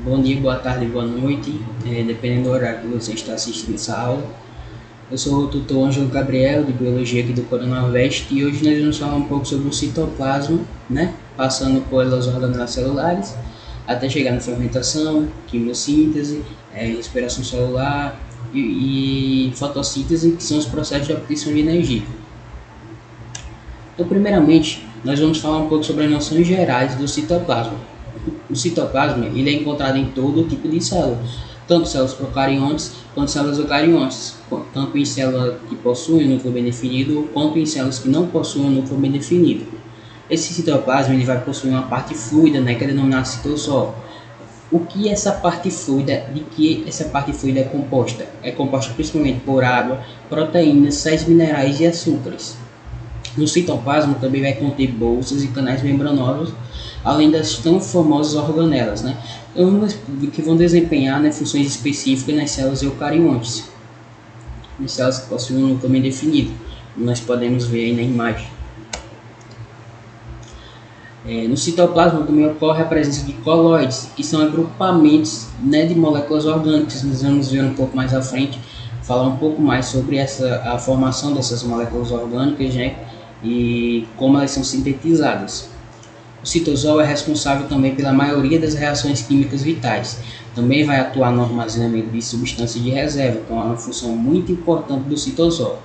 Bom dia, boa tarde, boa noite, dependendo do horário que você está assistindo essa aula. Eu sou o tutor Ângelo Gabriel, de Biologia aqui do Coronavest, e hoje nós vamos falar um pouco sobre o citoplasma, né? Passando pelas organelas celulares, até chegar na fermentação, quimiossíntese, respiração celular e fotossíntese, que são os processos de obtenção de energia. Então, primeiramente, nós vamos falar um pouco sobre as noções gerais do citoplasma. O citoplasma ele é encontrado em todo tipo de célula, tanto células procariontes quanto células eucariontes, tanto em células que possuem um núcleo bem definido quanto em células que não possuem um núcleo bem definido. Esse citoplasma ele vai possuir uma parte fluida, né, que é denominada citosol. O que essa parte fluida, de que essa parte fluida é composta? É composta principalmente por água, proteínas, sais minerais e açúcares. No citoplasma também vai conter bolsas e canais membranosos, além das tão famosas organelas, né? Que vão desempenhar, né, funções específicas nas células eucariontes, nas células que possuem um núcleo bem definido, como nós podemos ver aí na imagem. No citoplasma também ocorre a presença de colóides, que são agrupamentos, né, de moléculas orgânicas. Nós vamos ver um pouco mais à frente, falar um pouco mais sobre a formação dessas moléculas orgânicas, né, e como elas são sintetizadas. O citosol é responsável também pela maioria das reações químicas vitais. Também vai atuar no armazenamento de substâncias de reserva, então é uma função muito importante do citosol.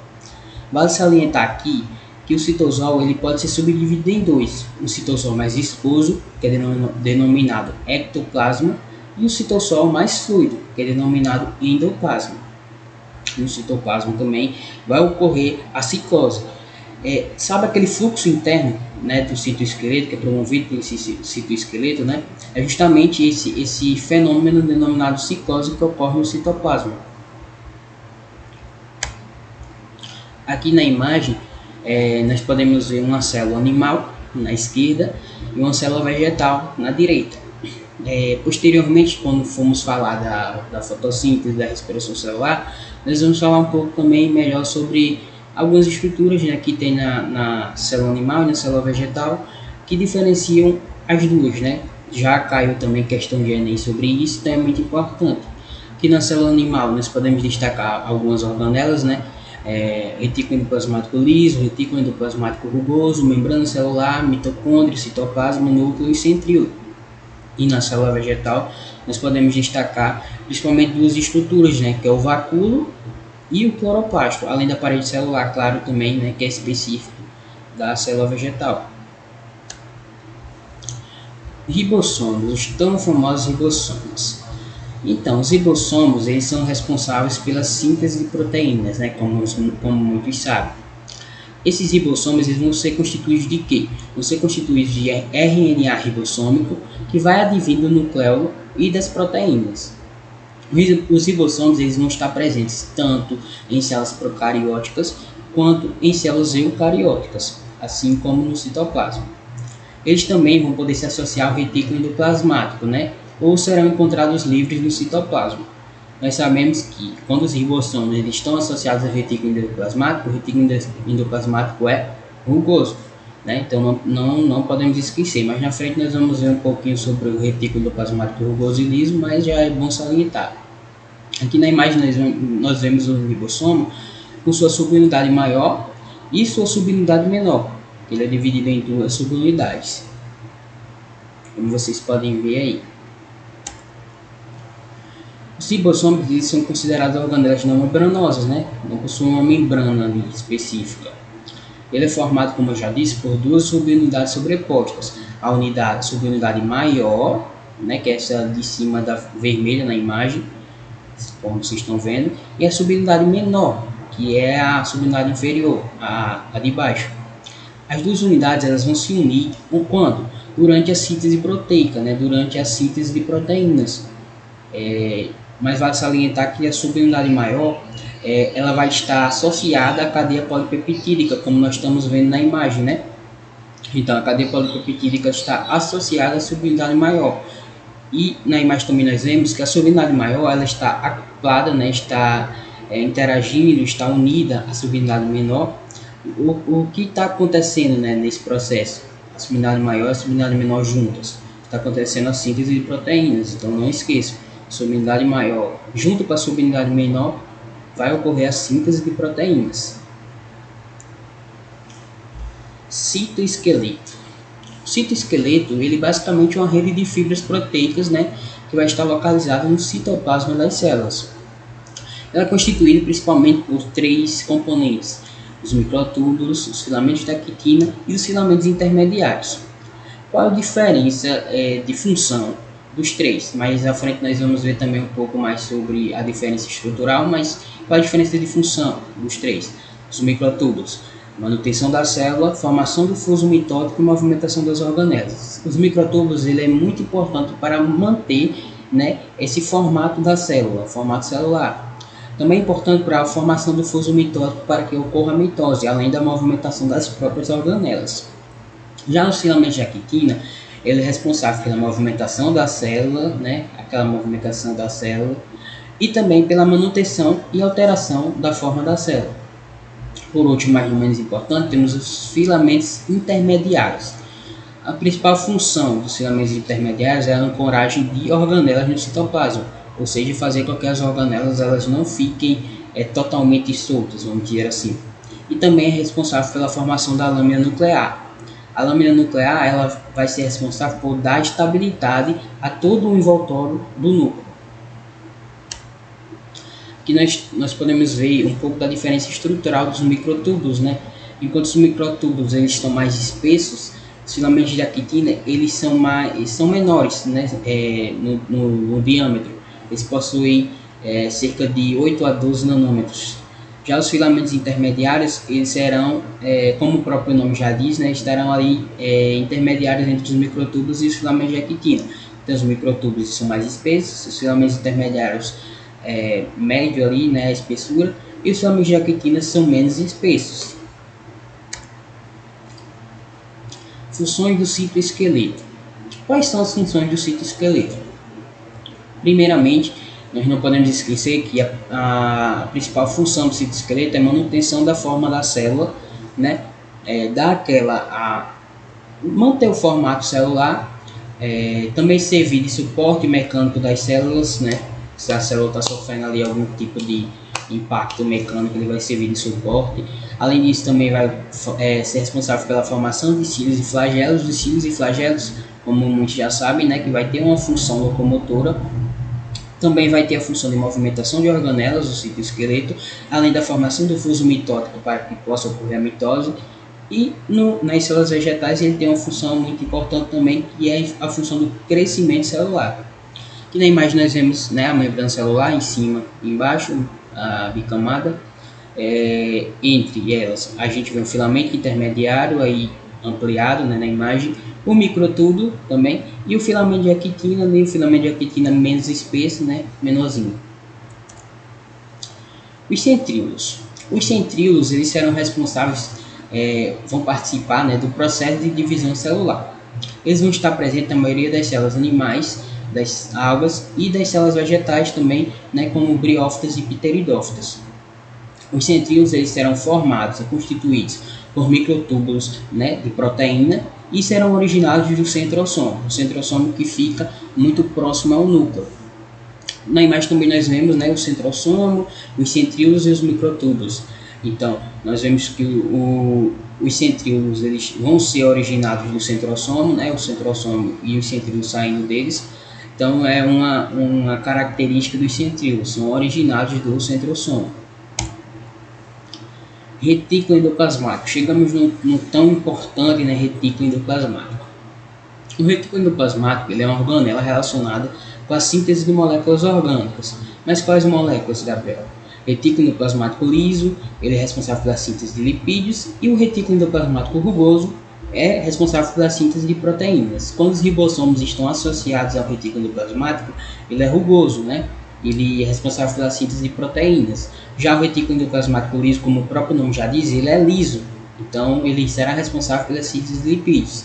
Vale salientar aqui que o citosol ele pode ser subdividido em dois: o citosol mais viscoso, que é denominado ectoplasma, e o citosol mais fluido, que é denominado endoplasma. No citoplasma também vai ocorrer a ciclose. Sabe aquele fluxo interno, né, do citoesqueleto, que é promovido pelo citoesqueleto, né? É justamente esse fenômeno denominado ciclose que ocorre no citoplasma. Aqui na imagem, nós podemos ver uma célula animal na esquerda e uma célula vegetal na direita. Posteriormente, quando formos falar da fotossíntese, da respiração celular, nós vamos falar um pouco também melhor sobre algumas estruturas, né, que tem na célula animal e na célula vegetal, que diferenciam as duas, né? Já caiu também questão de Enem sobre isso, então é muito importante. Aqui na célula animal nós podemos destacar algumas organelas, né? Retículo endoplasmático liso, retículo endoplasmático rugoso, membrana celular, mitocôndrio, citoplasma, núcleo e centríolo. E na célula vegetal nós podemos destacar principalmente duas estruturas, né, que é o vacúolo e o cloroplasto, além da parede celular, claro, também, né, que é específico da célula vegetal. Ribossomos, os tão famosos ribossomos. Então, os ribossomos eles são responsáveis pela síntese de proteínas, né, como muitos sabem. Esses ribossomos eles vão ser constituídos de quê? Vão ser constituídos de RNA ribossômico, que vai advir do nucleolo e das proteínas. Os ribossomos eles vão estar presentes tanto em células procarióticas quanto em células eucarióticas, assim como no citoplasma. Eles também vão poder se associar ao retículo endoplasmático, né? Ou serão encontrados livres no citoplasma. Nós sabemos que quando os ribossomos eles estão associados ao retículo endoplasmático, o retículo endoplasmático é rugoso, né? Então não podemos esquecer, mas na frente nós vamos ver um pouquinho sobre o retículo endoplasmático rugoso e liso, mas já é bom salientar. Aqui na imagem nós vemos o ribossomo com sua subunidade maior e sua subunidade menor. Ele é dividido em duas subunidades, como vocês podem ver aí. Os ribossomos eles são considerados organelas não membranosas, né? Não possuem uma membrana específica. Ele é formado, como eu já disse, por duas subunidades sobrepostas. A subunidade maior, né, que é essa de cima da vermelha na imagem, como vocês estão vendo, e a subunidade menor, que é a subunidade inferior, a de baixo. As duas unidades elas vão se unir quando? Durante a síntese proteica, né, durante a síntese de proteínas. Mas vale salientar que a subunidade maior ela vai estar associada à cadeia polipeptídica, como nós estamos vendo na imagem, né? Então a cadeia polipeptídica está associada à subunidade maior. E na imagem também nós vemos que a subunidade maior ela está acoplada, né? Está interagindo, está unida à subunidade menor. O que está acontecendo, né, nesse processo? A subunidade maior e a subunidade menor juntas. está acontecendo a síntese de proteínas. Então não esqueça, sua unidade maior junto com a sua unidade menor vai ocorrer a síntese de proteínas. Citoesqueleto. O citoesqueleto, ele basicamente é uma rede de fibras proteicas, né, que vai estar localizada no citoplasma das células. Ela é constituída principalmente por 3 componentes: os microtúbulos, os filamentos da quitina e os filamentos intermediários. Qual a diferença de função dos 3? Mais à frente nós vamos ver também um pouco mais sobre a diferença estrutural, mas qual a diferença de função dos 3? Os microtúbulos: manutenção da célula, formação do fuso mitótico e movimentação das organelas. Os microtúbulos, ele é muito importante para manter, né, esse formato da célula, formato celular. Também é importante para a formação do fuso mitótico para que ocorra a mitose, além da movimentação das próprias organelas. Já os filamentos de quitina, ele é responsável pela movimentação da célula, né, aquela movimentação da célula, e também pela manutenção e alteração da forma da célula. Por último, mas não menos importante, temos os filamentos intermediários. A principal função dos filamentos intermediários é a ancoragem de organelas no citoplasma, ou seja, fazer com que as organelas elas não fiquem totalmente soltas, vamos dizer assim. E também é responsável pela formação da lâmina nuclear. A lâmina nuclear ela vai ser responsável por dar estabilidade a todo o envoltório do núcleo. Aqui nós podemos ver um pouco da diferença estrutural dos microtúbulos, né? Enquanto os microtúbulos eles estão mais espessos, os filamentos de quitina eles são menores, né? No diâmetro. Eles possuem cerca de 8 a 12 nanômetros. Já os filamentos intermediários, eles serão, como o próprio nome já diz, né, estarão ali intermediários entre os microtúbulos e os filamentos de quitina. Então os microtúbulos são mais espessos, os filamentos intermediários médio ali, né, a espessura, e os filamentos de quitina são menos espessos. Funções do citoesqueleto. Quais são as funções do citoesqueleto? Primeiramente, nós não podemos esquecer que a principal função do citoesqueleto é a manutenção da forma da célula, né? Manter o formato celular, também servir de suporte mecânico das células, né? Se a célula está sofrendo ali algum tipo de impacto mecânico, ele vai servir de suporte. Além disso, também vai ser responsável pela formação de cílios e flagelos. Os cílios e flagelos, como muitos já sabem, né, que vai ter uma função locomotora. Também vai ter a função de movimentação de organelas do citoesqueleto, além da formação do fuso mitótico para que possa ocorrer a mitose. E nas células vegetais ele tem uma função muito importante também, que é a função do crescimento celular. Aqui na imagem nós vemos, né, a membrana celular em cima e embaixo, a bicamada. Entre elas a gente vê um filamento intermediário aí ampliado, né, na imagem, o microtúbulo também e o filamento de quitina, né, o filamento de quitina menos espesso, né, menorzinho. Os centríolos eles serão responsáveis, vão participar, né, do processo de divisão celular. Eles vão estar presentes na maioria das células animais, das algas e das células vegetais também, né, como briófitas e pteridófitas. Os centríolos eles serão formados e constituídos por microtúbulos, né, de proteína e serão originados do centrosomo, o centrosomo que fica muito próximo ao núcleo. Na imagem também nós vemos, né, o centrosomo, os centríolos e os microtúbulos. Então, nós vemos que os centríolos eles vão ser originados do centrosomo, né, o centrosomo e os centríolos saindo deles. Então, é uma característica dos centríolos, são originados do centrosomo. Retículo endoplasmático. Chegamos no tão importante, né, retículo endoplasmático. O retículo endoplasmático ele é uma organela relacionada com a síntese de moléculas orgânicas. Mas quais moléculas, Gabriel? Retículo endoplasmático liso, ele é responsável pela síntese de lipídios, e o retículo endoplasmático rugoso é responsável pela síntese de proteínas. Quando os ribossomos estão associados ao retículo endoplasmático, ele é rugoso, né? Ele é responsável pela síntese de proteínas. Já o retículo endoplasmático liso, como o próprio nome já diz, ele é liso. Então, ele será responsável pela síntese de lipídios.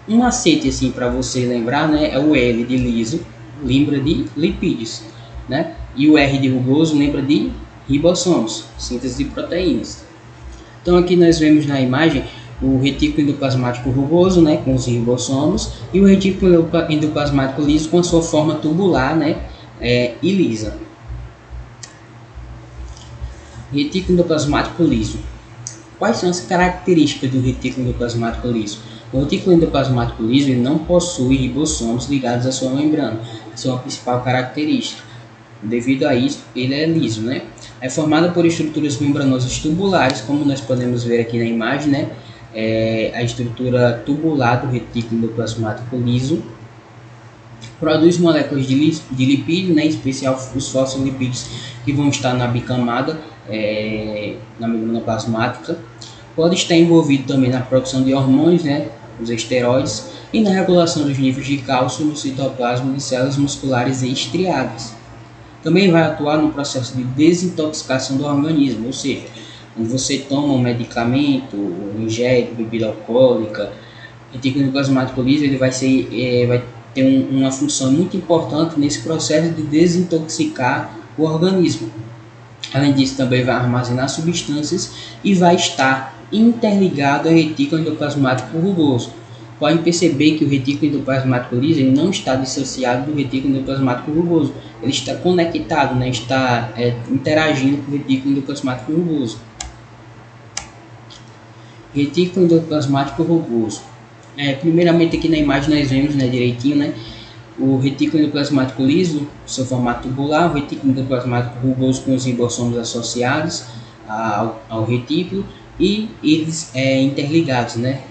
Um macete assim para você lembrar, né, é o L de liso, lembra de lipídios, né? E o R de rugoso lembra de ribossomos, síntese de proteínas. Então, aqui nós vemos na imagem o retículo endoplasmático rugoso, né, com os ribossomos, e o retículo endoplasmático liso com a sua forma tubular, né, e lisa. Retículo endoplasmático liso. Quais são as características do retículo endoplasmático liso? O retículo endoplasmático liso ele não possui ribossomos ligados à sua membrana. Essa é uma principal característica. Devido a isso, ele é liso, né? É formado por estruturas membranosas tubulares, como nós podemos ver aqui na imagem, né? A estrutura tubular do retículo endoplasmático liso produz moléculas de lipídio, né? Em especial os fosfolipídios que vão estar na bicamada, na membrana plasmática. Pode estar envolvido também na produção de hormônios, né? Os esteroides, e na regulação dos níveis de cálcio no citoplasma de células musculares estriadas. Também vai atuar no processo de desintoxicação do organismo, ou seja, quando você toma um medicamento, ingere bebida alcoólica, o retículo endoplasmático liso ele vai ter uma função muito importante nesse processo de desintoxicar o organismo. Além disso, também vai armazenar substâncias e vai estar interligado ao retículo endoplasmático rugoso. Pode perceber que o retículo endoplasmático liso ele não está dissociado do retículo endoplasmático rugoso. Ele está conectado, né? Está interagindo com o retículo endoplasmático rugoso. Retículo endoplasmático rugoso. Primeiramente aqui na imagem nós vemos, né, direitinho, né, o retículo endoplasmático liso, seu formato tubular, o retículo endoplasmático rugoso com os ribossomos associados ao retículo e eles interligados, né?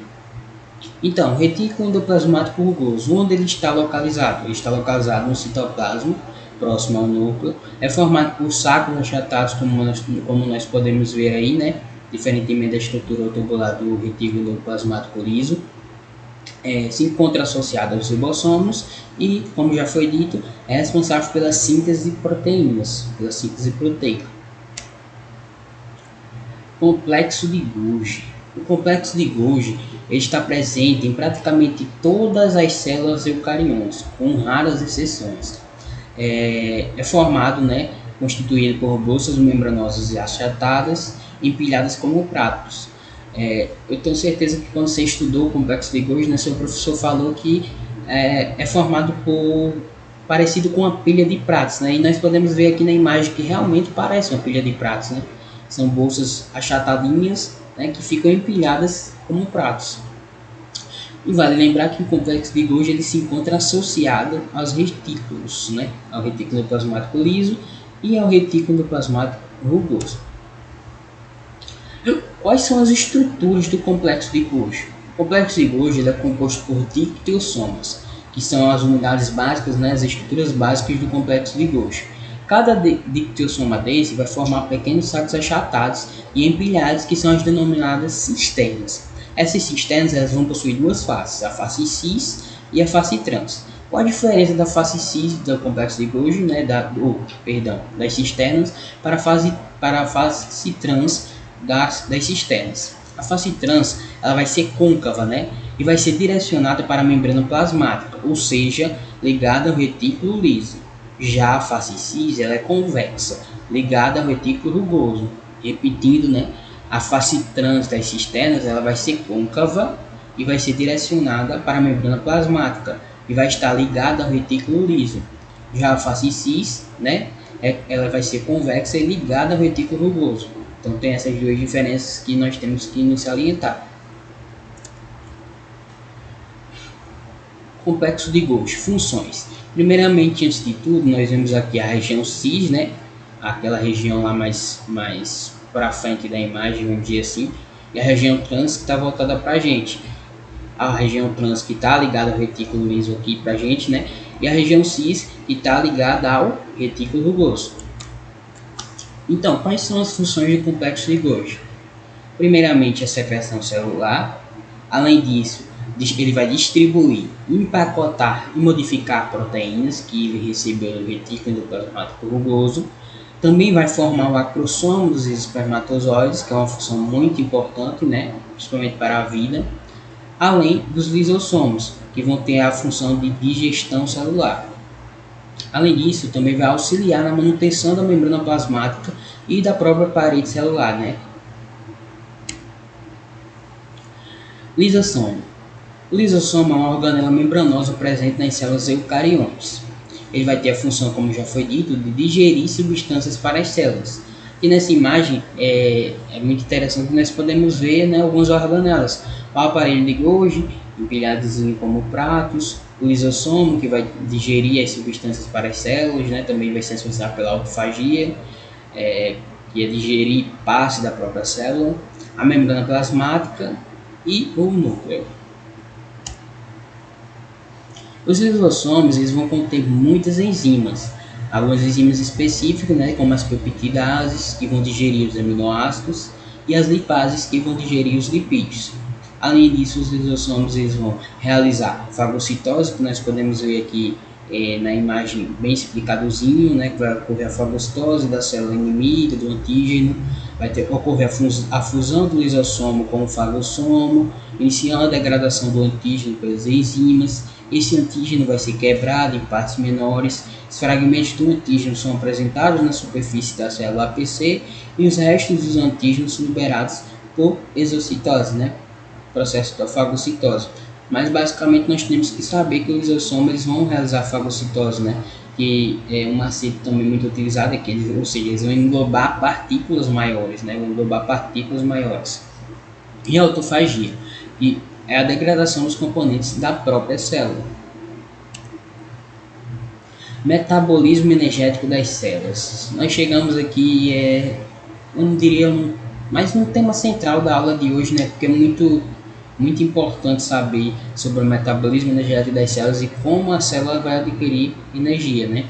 Então, retículo endoplasmático rugoso, onde ele está localizado? Ele está localizado no citoplasma, próximo ao núcleo, é formado por sacos achatados, como nós podemos ver aí, né? Diferentemente da estrutura tubular do retículo endoplasmático liso. Se encontra associado aos ribossomos e, como já foi dito, é responsável pela síntese de proteínas, pela síntese proteica. Complexo de Golgi. O complexo de Golgi está presente em praticamente todas as células eucariontas, com raras exceções. É formado, né, constituído por bolsas membranosas e achatadas, empilhadas como pratos. Eu tenho certeza que quando você estudou o complexo de Golgi, né, seu professor falou que é formado parecido com uma pilha de pratos, né? E nós podemos ver aqui na imagem que realmente parece uma pilha de pratos, né? São bolsas achatadinhas, né, que ficam empilhadas como pratos. E vale lembrar que o complexo de Golgi ele se encontra associado aos retículos, né? Ao retículo endoplasmático liso e ao retículo endoplasmático rugoso. Quais são as estruturas do complexo de Golgi? O complexo de Golgi ele é composto por dictiosomas, que são as unidades básicas, né, as estruturas básicas do complexo de Golgi. Cada dictiossoma desse vai formar pequenos sacos achatados e empilhados, que são as denominadas cisternas. Essas cisternas elas vão possuir duas faces, a face cis e a face trans. Qual a diferença da face cis do complexo de Golgi, né, das cisternas para a face trans das cisternas? A face trans ela vai ser côncava, né, e vai ser direcionada para a membrana plasmática, ou seja, ligada ao retículo liso. Já a face cis ela é convexa, ligada ao retículo rugoso. Repetindo, né, a face trans das cisternas ela vai ser côncava e vai ser direcionada para a membrana plasmática e vai estar ligada ao retículo liso. Já a face cis, né, ela vai ser convexa e ligada ao retículo rugoso. Então tem essas duas diferenças que nós temos que nos salientar. Complexo de Golgi, funções. Primeiramente, antes de tudo, nós vemos aqui a região cis, né? Aquela região lá mais para frente da imagem, vamos dizer assim, e a região trans que está voltada para a gente. A região trans que está ligada ao retículo liso aqui para a gente, né? E a região cis que está ligada ao retículo rugoso. Então, quais são as funções do complexo de Golgi? Primeiramente, a secreção celular. Além disso, ele vai distribuir, empacotar e modificar proteínas que ele recebeu do retículo endoplasmático rugoso. Também vai formar o acrosoma dos espermatozoides, que é uma função muito importante, né, principalmente para a vida. Além dos lisossomos, que vão ter a função de digestão celular. Além disso, também vai auxiliar na manutenção da membrana plasmática e da própria parede celular, né? Lisossomo. O lisossomo é uma organela membranosa presente nas células eucariontes. Ele vai ter a função, como já foi dito, de digerir substâncias para as células. E nessa imagem é muito interessante que nós podemos ver, né, algumas organelas. O aparelho de Golgi, empilhados como pratos, o lisossomo, que vai digerir as substâncias para as células, né, também vai ser responsável pela autofagia, que é digerir parte da própria célula, a membrana plasmática e o núcleo. Os lisossomos eles vão conter muitas enzimas, algumas enzimas específicas, né, como as peptidases, que vão digerir os aminoácidos, e as lipases, que vão digerir os lipídios. Além disso, os lisossomos eles vão realizar fagocitose, que nós podemos ver aqui na imagem bem explicadozinho, né, que vai ocorrer a fagocitose da célula inimiga, do antígeno, vai ocorrer a fusão do lisossomo com o fagossomo, iniciando a degradação do antígeno pelas enzimas. Esse antígeno vai ser quebrado em partes menores, os fragmentos do antígeno são apresentados na superfície da célula APC e os restos dos antígenos são liberados por exocitose, né? Processo da fagocitose. Mas basicamente nós temos que saber que os lisossomos vão realizar fagocitose, né? Que é um macete também muito utilizado, ou seja, eles vão englobar partículas maiores, né? Vão englobar partículas maiores. E a autofagia, que é a degradação dos componentes da própria célula. Metabolismo energético das células. Nós chegamos aqui, eu não diria, mas no tema central da aula de hoje, né? Porque é muito importante saber sobre o metabolismo energético das células e como a célula vai adquirir energia, né?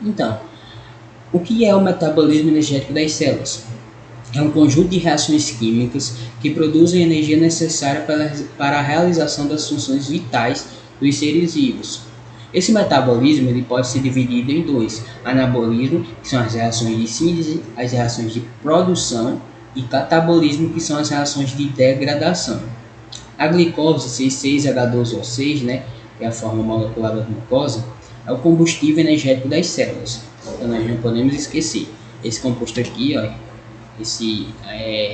Então, o que é o metabolismo energético das células? É um conjunto de reações químicas que produzem a energia necessária para a realização das funções vitais dos seres vivos. Esse metabolismo ele pode ser dividido em dois: anabolismo, que são as reações de síntese, as reações de produção, e catabolismo, que são as reações de degradação. A glicose, C6H12O6, né, que é a forma molecular da glucose, é o combustível energético das células. Então nós não podemos esquecer esse composto aqui, ó, esse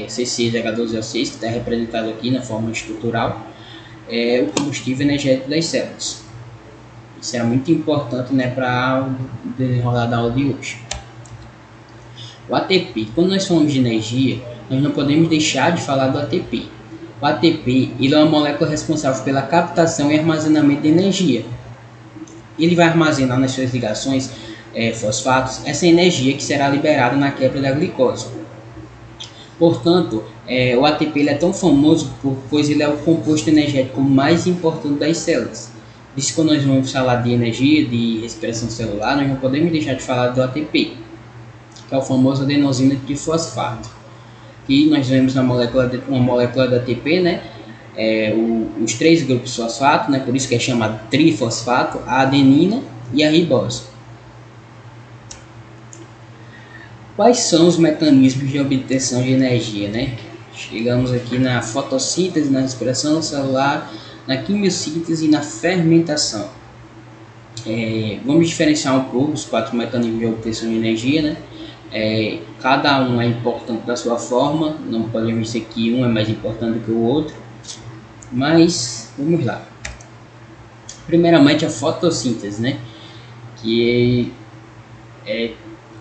C6H12O6, que está representado aqui na forma estrutural, é o combustível energético das células. Isso é muito importante, né, para o desenrolar da aula de hoje. O ATP, quando nós falamos de energia, nós não podemos deixar de falar do ATP. O ATP ele é uma molécula responsável pela captação e armazenamento de energia. Ele vai armazenar nas suas ligações fosfatos essa energia que será liberada na quebra da glicose. Portanto, o ATP ele é tão famoso pois ele é o composto energético mais importante das células. Por isso, quando nós vamos falar de energia, de respiração celular, nós não podemos deixar de falar do ATP, que é o famoso adenosina trifosfato. E nós vemos na uma molécula da ATP, né, os três grupos fosfato, né, por isso que é chamado trifosfato, a adenina e a ribose. Quais são os mecanismos de obtenção de energia, né? Chegamos aqui na fotossíntese, na respiração celular, na quimiossíntese e na fermentação. Vamos diferenciar um pouco os 4 mecanismos de obtenção de energia, né? Cada um é importante da sua forma, não podemos dizer que um é mais importante do que o outro, mas vamos lá. Primeiramente a fotossíntese, né? Que é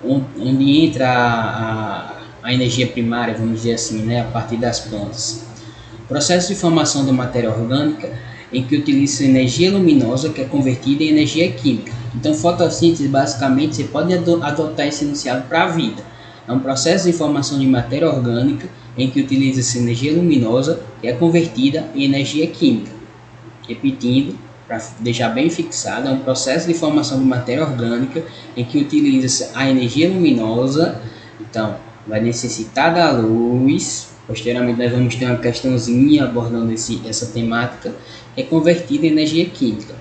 onde entra a energia primária, vamos dizer assim, né? A partir das plantas. Processo de formação da matéria orgânica em que utiliza energia luminosa que é convertida em energia química. Então, fotossíntese, basicamente, você pode adotar esse enunciado para a vida. É um processo de formação de matéria orgânica em que utiliza-se energia luminosa que é convertida em energia química. Repetindo, para deixar bem fixado, é um processo de formação de matéria orgânica em que utiliza-se a energia luminosa. Então, vai necessitar da luz. Posteriormente, nós vamos ter uma questãozinha abordando essa temática, que é convertida em energia química.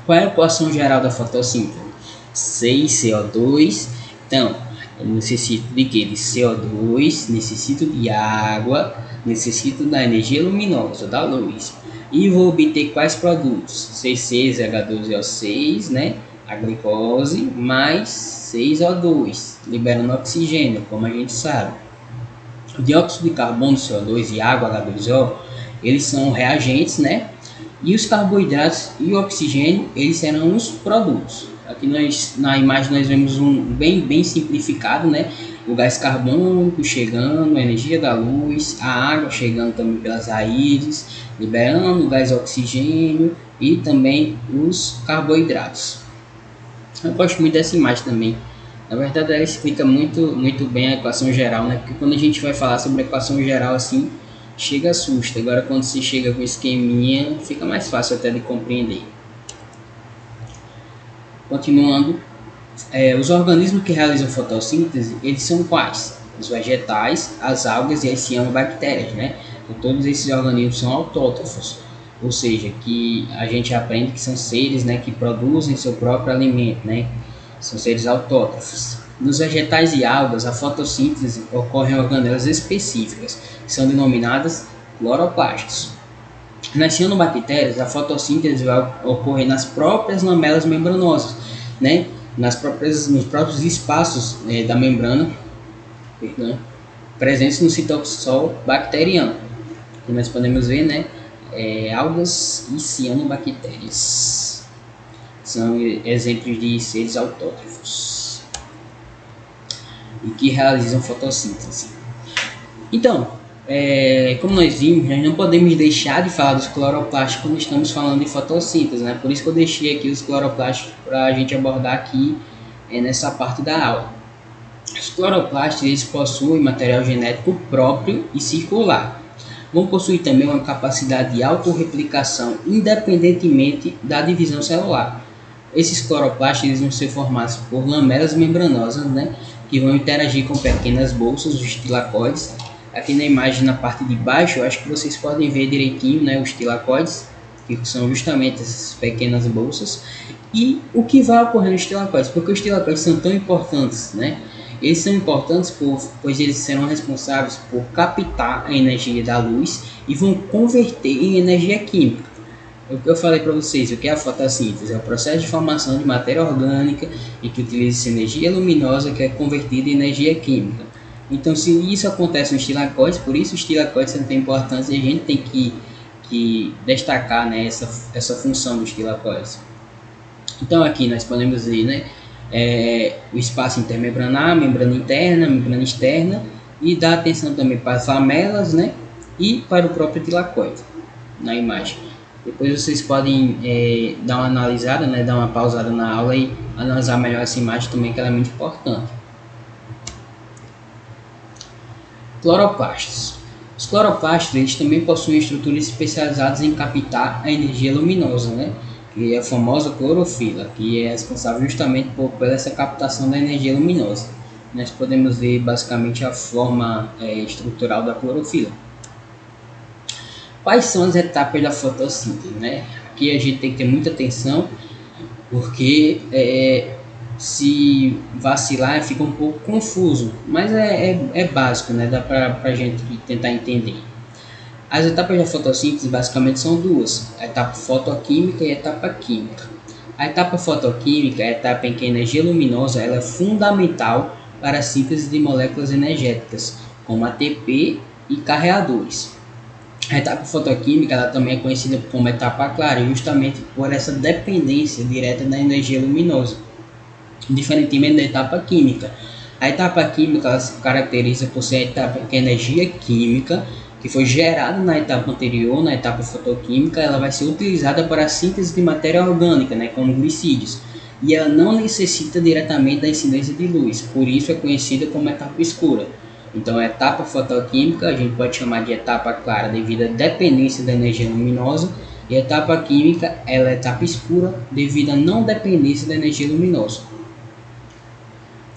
Qual é a equação geral da fotossíntese? 6CO2. Então, eu necessito de quê? De CO2, necessito de água, necessito da energia luminosa, da luz. E vou obter quais produtos? C6H12O6, né? A glicose, mais 6O2, liberando oxigênio, como a gente sabe. O dióxido de carbono, CO2 e água, H2O, eles são reagentes, né? E os carboidratos e o oxigênio, eles serão os produtos. Aqui na imagem nós vemos um bem simplificado, né? O gás carbônico chegando, a energia da luz, a água chegando também pelas raízes, liberando o gás oxigênio e também os carboidratos. Eu gosto muito dessa imagem também. Na verdade, ela explica muito bem a equação geral, né? Porque quando a gente vai falar sobre a equação geral assim, chega assusta. Agora, quando se chega com esqueminha, fica mais fácil até de compreender. Continuando, os organismos que realizam fotossíntese, eles são quais? Os vegetais, as algas e as cianobactérias, né? Então, todos esses organismos são autótrofos, ou seja, que a gente aprende que são seres, né, que produzem seu próprio alimento, né? São seres autótrofos. Nos vegetais e algas, a fotossíntese ocorre em organelas específicas, que são denominadas cloroplastos. Nas cianobactérias, a fotossíntese vai ocorrer nas próprias lamelas membranosas, né? Nos próprios espaços da membrana, presentes no citosol bacteriano. E nós podemos ver, né, algas e cianobactérias. São exemplos de seres autótrofos e que realizam fotossíntese. Então, como nós vimos, nós não podemos deixar de falar dos cloroplastos quando estamos falando de fotossíntese, né? Por isso que eu deixei aqui os cloroplastos para a gente abordar aqui nessa parte da aula. Os cloroplastos, eles possuem material genético próprio e circular. Vão possuir também uma capacidade de autorreplicação independentemente da divisão celular. Esses cloroplastos, eles vão ser formados por lamelas membranosas, né, que vão interagir com pequenas bolsas, os tilacoides. Aqui na imagem, na parte de baixo, eu acho que vocês podem ver direitinho, né, os tilacoides, que são justamente essas pequenas bolsas. E o que vai ocorrer nos tilacoides? Porque os tilacoides são tão importantes, né? Eles são importantes pois eles serão responsáveis por captar a energia da luz e vão converter em energia química. O que eu falei para vocês, o que é a fotossíntese? É o processo de formação de matéria orgânica e que utiliza essa energia luminosa que é convertida em energia química. Então, se isso acontece nos tilacoides, por isso os tilacoides são tão importantes e a gente tem que destacar, né, essa função dos tilacoides. Então, aqui nós podemos ver, né, o espaço intermembranar, membrana interna, membrana externa, e dá atenção também para as lamelas, né, e para o próprio tilacoide na imagem. Depois vocês podem dar uma analisada, né, dar uma pausada na aula e analisar melhor essa imagem também, que ela é muito importante. Cloroplastos. Os cloroplastos, eles também possuem estruturas especializadas em captar a energia luminosa, né? Que é a famosa clorofila, que é responsável justamente por essa captação da energia luminosa. Nós podemos ver basicamente a forma estrutural da clorofila. Quais são as etapas da fotossíntese, né? Aqui a gente tem que ter muita atenção, porque se vacilar fica um pouco confuso, mas é básico, né? Dá para a gente tentar entender. As etapas da fotossíntese basicamente são duas, a etapa fotoquímica e a etapa química. A etapa fotoquímica é a etapa em que a energia luminosa ela é fundamental para a síntese de moléculas energéticas, como ATP e carreadores. A etapa fotoquímica ela também é conhecida como etapa clara, justamente por essa dependência direta da energia luminosa, diferentemente da etapa química. A etapa química ela se caracteriza por ser a etapa em que a energia química que foi gerada na etapa anterior, na etapa fotoquímica, ela vai ser utilizada para a síntese de matéria orgânica, né, como glicídios, e ela não necessita diretamente da incidência de luz, por isso é conhecida como etapa escura. Então, a etapa fotoquímica a gente pode chamar de etapa clara devido à dependência da energia luminosa, e a etapa química ela é etapa escura devido à não dependência da energia luminosa.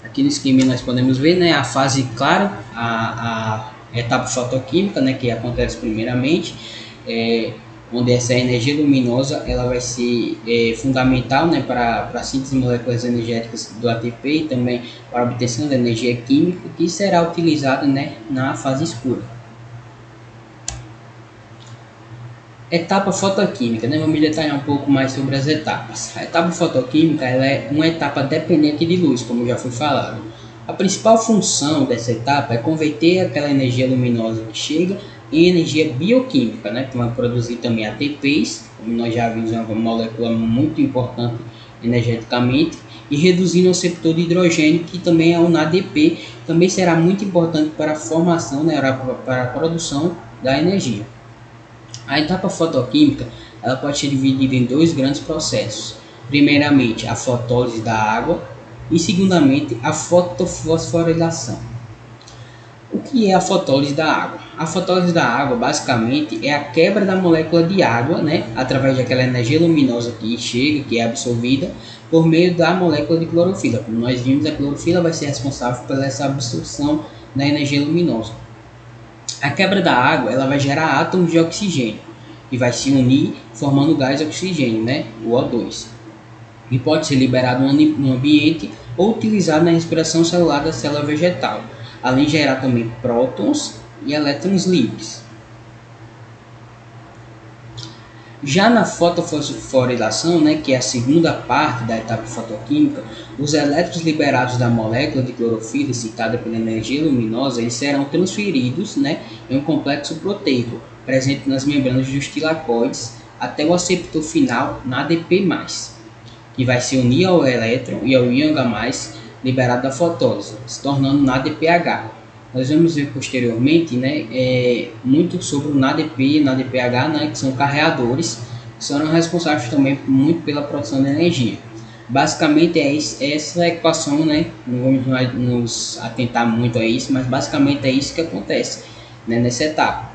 Aqui no esquema nós podemos ver, né, a fase clara, a etapa fotoquímica, né, que acontece primeiramente, onde essa energia luminosa ela vai ser fundamental, né, para a síntese de moléculas energéticas do ATP e também para a obtenção da energia química, que será utilizada, né, na fase escura. Etapa fotoquímica, né? Vamos detalhar um pouco mais sobre as etapas. A etapa fotoquímica ela é uma etapa dependente de luz, como já foi falado. A principal função dessa etapa é converter aquela energia luminosa que chega em energia bioquímica, né, que vai produzir também ATPs, como nós já vimos, é uma molécula muito importante energeticamente, e reduzindo o receptor de hidrogênio, que também é um ADP, também será muito importante para a formação, né, para a produção da energia. A etapa fotoquímica ela pode ser dividida em dois grandes processos. Primeiramente, a fotólise da água e, segundamente, a fotofosforilação. O que é a fotólise da água? A fotólise da água, basicamente, é a quebra da molécula de água, né, através daquela energia luminosa que chega, que é absorvida, por meio da molécula de clorofila. Como nós vimos, a clorofila vai ser responsável pela essa absorção da energia luminosa. A quebra da água ela vai gerar átomos de oxigênio, que vai se unir formando o gás oxigênio, né, o O2. E pode ser liberado no ambiente ou utilizado na respiração celular da célula vegetal, além de gerar também prótons e elétrons livres. Já na fotofosforilação, né, que é a segunda parte da etapa fotoquímica, os elétrons liberados da molécula de clorofila citada pela energia luminosa eles serão transferidos, né, em um complexo proteico presente nas membranas dos tilacoides até o aceptor final na ADP+, que vai se unir ao elétron e ao íon H+, liberado da fotólise, se tornando NADPH. Nós vamos ver posteriormente, né, muito sobre o NADP e o NADPH, né, que são carreadores, que serão responsáveis também muito pela produção de energia. Basicamente é essa equação, né, não vamos nos atentar muito a isso, mas basicamente é isso que acontece, né, nessa etapa.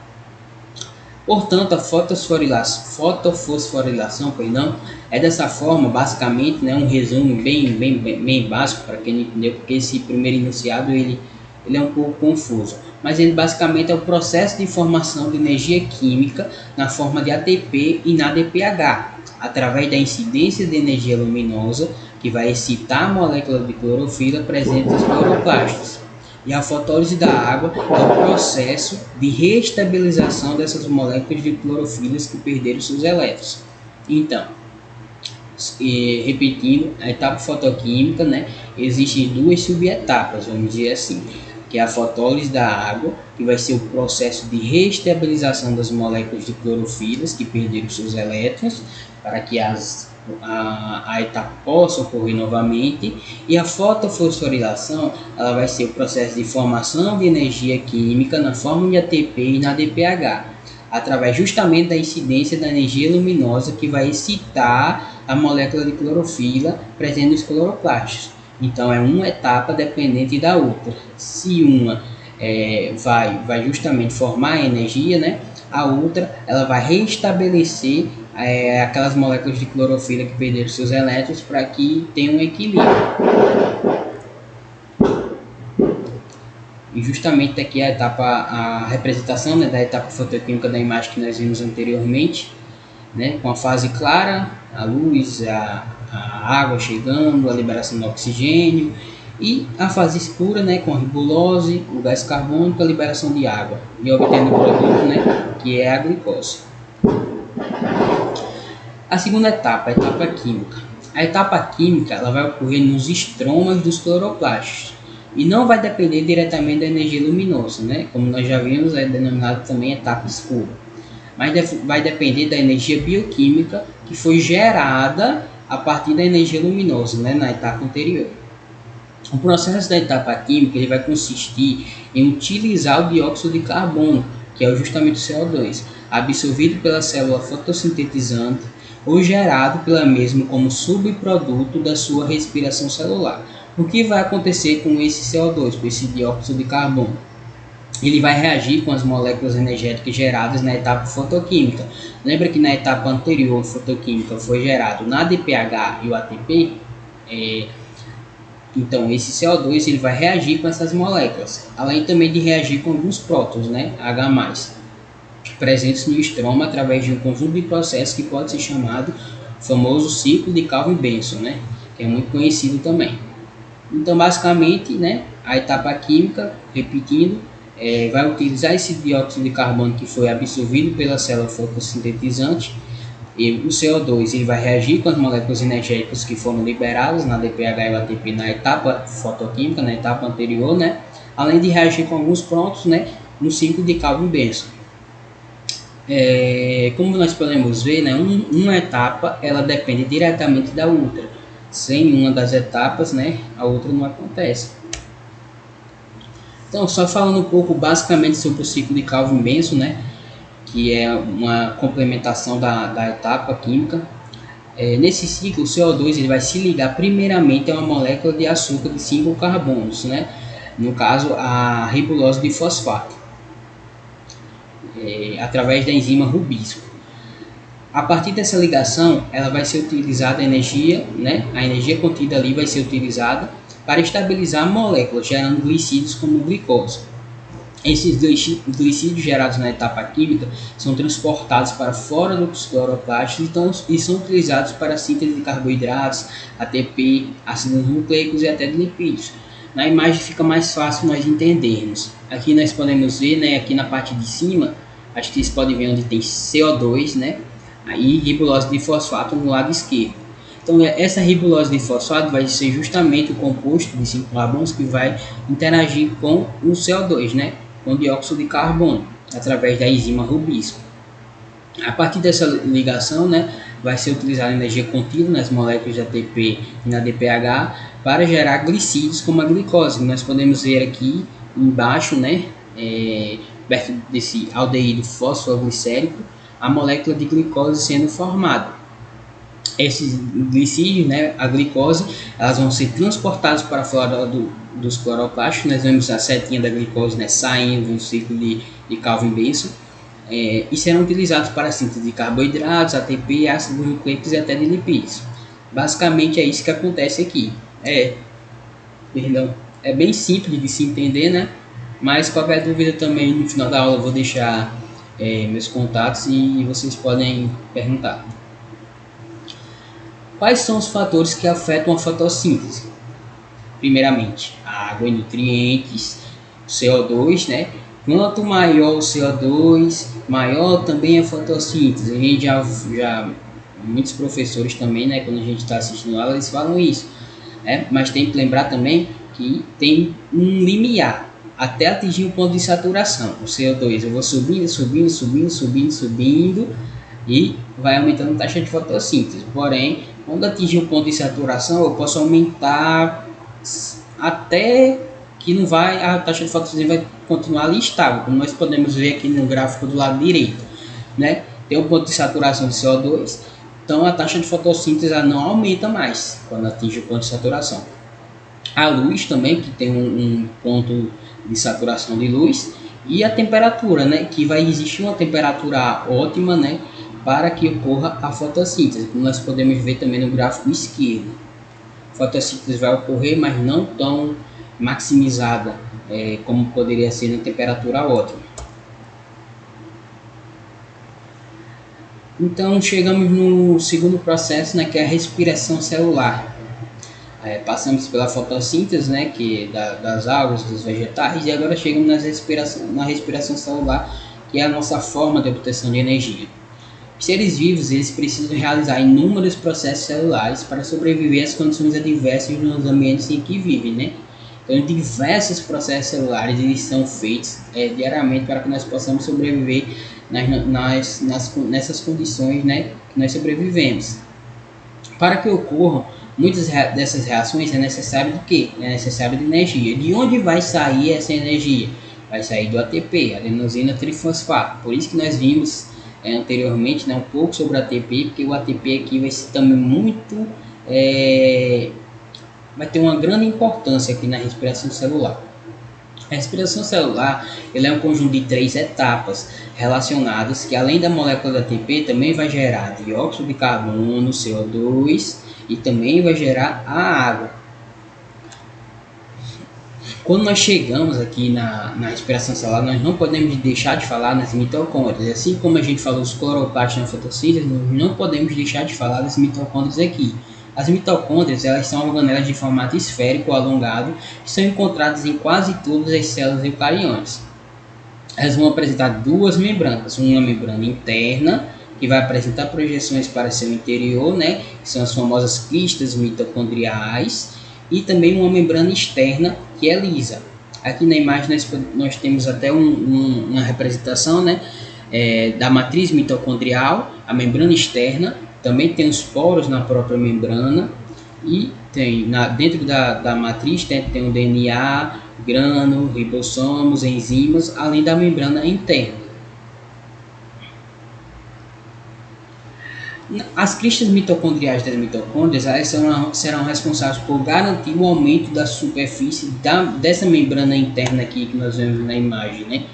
Portanto, a fotofosforilação, é dessa forma, basicamente, né, um resumo bem básico para quem não entendeu, porque esse primeiro enunciado ele é um pouco confuso. Mas ele basicamente é o processo de formação de energia química na forma de ATP e NADPH, através da incidência de energia luminosa, que vai excitar a molécula de clorofila presente nos cloroplastos. E a fotólise da água é o processo de reestabilização dessas moléculas de clorofilas que perderam seus elétrons. Então, repetindo, a etapa fotoquímica, né, existem duas subetapas, vamos dizer assim, que é a fotólise da água, que vai ser o processo de reestabilização das moléculas de clorofilas que perderam seus elétrons, para que a etapa possa ocorrer novamente, e a fotofosforilação ela vai ser o processo de formação de energia química na forma de ATP e na ADPH, através justamente da incidência da energia luminosa que vai excitar a molécula de clorofila presente nos cloroplastos. Então é uma etapa dependente da outra. Se uma vai justamente formar a energia, né, a outra ela vai reestabelecer aquelas moléculas de clorofila que perderam seus elétrons para que tenha um equilíbrio. E justamente aqui a representação, né, da etapa fotoquímica da imagem que nós vimos anteriormente, né, com a fase clara, a luz, a água chegando, a liberação do oxigênio, e a fase escura, né, com a ribulose, o gás carbônico, a liberação de água, e obtendo o produto, né, que é a glicose. A segunda etapa, a etapa química. A etapa química ela vai ocorrer nos estromas dos cloroplastos e não vai depender diretamente da energia luminosa, né? Como nós já vimos, é denominado também etapa escura. Mas vai depender da energia bioquímica que foi gerada a partir da energia luminosa, né, na etapa anterior. O processo da etapa química ele vai consistir em utilizar o dióxido de carbono, que é justamente o CO2, absorvido pela célula fotossintetizante ou gerado pela mesma como subproduto da sua respiração celular. O que vai acontecer com esse CO2, com esse dióxido de carbono? Ele vai reagir com as moléculas energéticas geradas na etapa fotoquímica. Lembra que na etapa anterior fotoquímica foi gerado o NADPH e o ATP? Então esse CO2 ele vai reagir com essas moléculas, além também de reagir com alguns prótons, né, H+, presentes no estroma através de um conjunto de processos que pode ser chamado famoso ciclo de Calvin-Benson, né, que é muito conhecido também. Então basicamente, né, a etapa química, repetindo, vai utilizar esse dióxido de carbono que foi absorvido pela célula fotossintetizante, e o CO2 ele vai reagir com as moléculas energéticas que foram liberadas na DPH e o ATP na etapa fotoquímica, na etapa anterior, né, além de reagir com alguns prótons, né, no ciclo de Calvin-Benson. Como nós podemos ver, né, uma etapa ela depende diretamente da outra. Sem uma das etapas, né, a outra não acontece. Então, só falando um pouco basicamente sobre o ciclo de Calvin-Benson, né, que é uma complementação da etapa química. Nesse ciclo, o CO2 ele vai se ligar primeiramente a uma molécula de açúcar de 5 carbonos, né, no caso a ribulose de fosfato, através da enzima rubisco. A partir dessa ligação, ela vai ser utilizada a energia, né, a energia contida ali vai ser utilizada para estabilizar a molécula, gerando glicídios como glicose. Esses glicídios gerados na etapa química são transportados para fora dos cloroplastos e são utilizados para a síntese de carboidratos, ATP, ácidos nucleicos e até de lipídios. Na imagem fica mais fácil nós entendermos. Aqui nós podemos ver, né, aqui na parte de cima, acho que vocês podem ver onde tem CO2, né, aí ribulose de fosfato no lado esquerdo. Então, essa ribulose de fosfato vai ser justamente o composto de 5 carbonos que vai interagir com o CO2, né, com dióxido de carbono, através da enzima rubisco. A partir dessa ligação, né, vai ser utilizada a energia contida nas moléculas de ATP e na DPH para gerar glicídios como a glicose. Nós podemos ver aqui embaixo, né, perto desse aldeído fosfoglicérico, a molécula de glicose sendo formada. Esses glicídios, né, a glicose, elas vão ser transportadas para fora dos cloroplastos. Nós vemos a setinha da glicose, né, saindo do ciclo de Calvin-Benson, e serão utilizados para a síntese de carboidratos, ATP, ácidos nucleicos e até de lipídios. Basicamente é isso que acontece aqui. É bem simples de se entender, né? Mas qualquer dúvida também no final da aula eu vou deixar meus contatos e vocês podem perguntar. Quais são os fatores que afetam a fotossíntese? Primeiramente, a água e nutrientes, o CO2, né? Quanto maior o CO2, maior também a fotossíntese. A gente já muitos professores também, né, quando a gente está assistindo aula, eles falam isso, né? Mas tem que lembrar também que tem um limiar até atingir o ponto de saturação. O CO2 eu vou subindo e vai aumentando a taxa de fotossíntese. Porém, quando atingir o ponto de saturação, eu posso aumentar até que não vai, a taxa de fotossíntese vai continuar ali estável, como nós podemos ver aqui no gráfico do lado direito, né? Tem um ponto de saturação de CO2, então a taxa de fotossíntese não aumenta mais quando atinge o ponto de saturação. A luz também, que tem um ponto de saturação de luz, e a temperatura, né? Que vai existir uma temperatura ótima, né, para que ocorra a fotossíntese, como nós podemos ver também no gráfico esquerdo. A fotossíntese vai ocorrer, mas não tão maximizada como poderia ser na temperatura ótima. Então chegamos no segundo processo, né, que é a respiração celular. Passamos pela fotossíntese, né, que das algas, dos vegetais, e agora chegamos na respiração celular, que é a nossa forma de obtenção de energia. Os seres vivos eles precisam realizar inúmeros processos celulares para sobreviver às condições adversas nos ambientes em que vivem, né? Então, diversos processos celulares eles são feitos diariamente para que nós possamos sobreviver nessas condições, né, que nós sobrevivemos. Para que ocorram muitas dessas reações é necessário do quê? É necessário de energia. De onde vai sair essa energia? Vai sair do ATP, adenosina trifosfato. Por isso que nós vimos anteriormente, né, um pouco sobre o ATP, porque o ATP aqui vai ser também muito vai ter uma grande importância aqui na respiração celular. A respiração celular ela é um conjunto de 3 etapas relacionadas que, além da molécula do ATP, também vai gerar dióxido de carbono, CO2 e também vai gerar a água. Quando nós chegamos aqui na respiração celular, nós não podemos deixar de falar nas mitocôndrias. Assim como a gente falou dos cloroplastos na fotossíntese, nós não podemos deixar de falar das mitocôndrias aqui. As mitocôndrias elas são organelas de formato esférico ou alongado que são encontradas em quase todas as células eucariontes. Elas vão apresentar 2 membranas, uma membrana interna que vai apresentar projeções para seu interior, né, que são as famosas cristas mitocondriais, e também uma membrana externa que é lisa. Aqui na imagem nós temos até uma representação, né, da matriz mitocondrial, a membrana externa, também tem os poros na própria membrana e tem dentro da matriz tem o DNA, grânulo, ribossomos, enzimas, além da membrana interna. As cristas mitocondriais das mitocôndrias serão responsáveis por garantir o aumento da superfície dessa membrana interna aqui que nós vemos na imagem, né?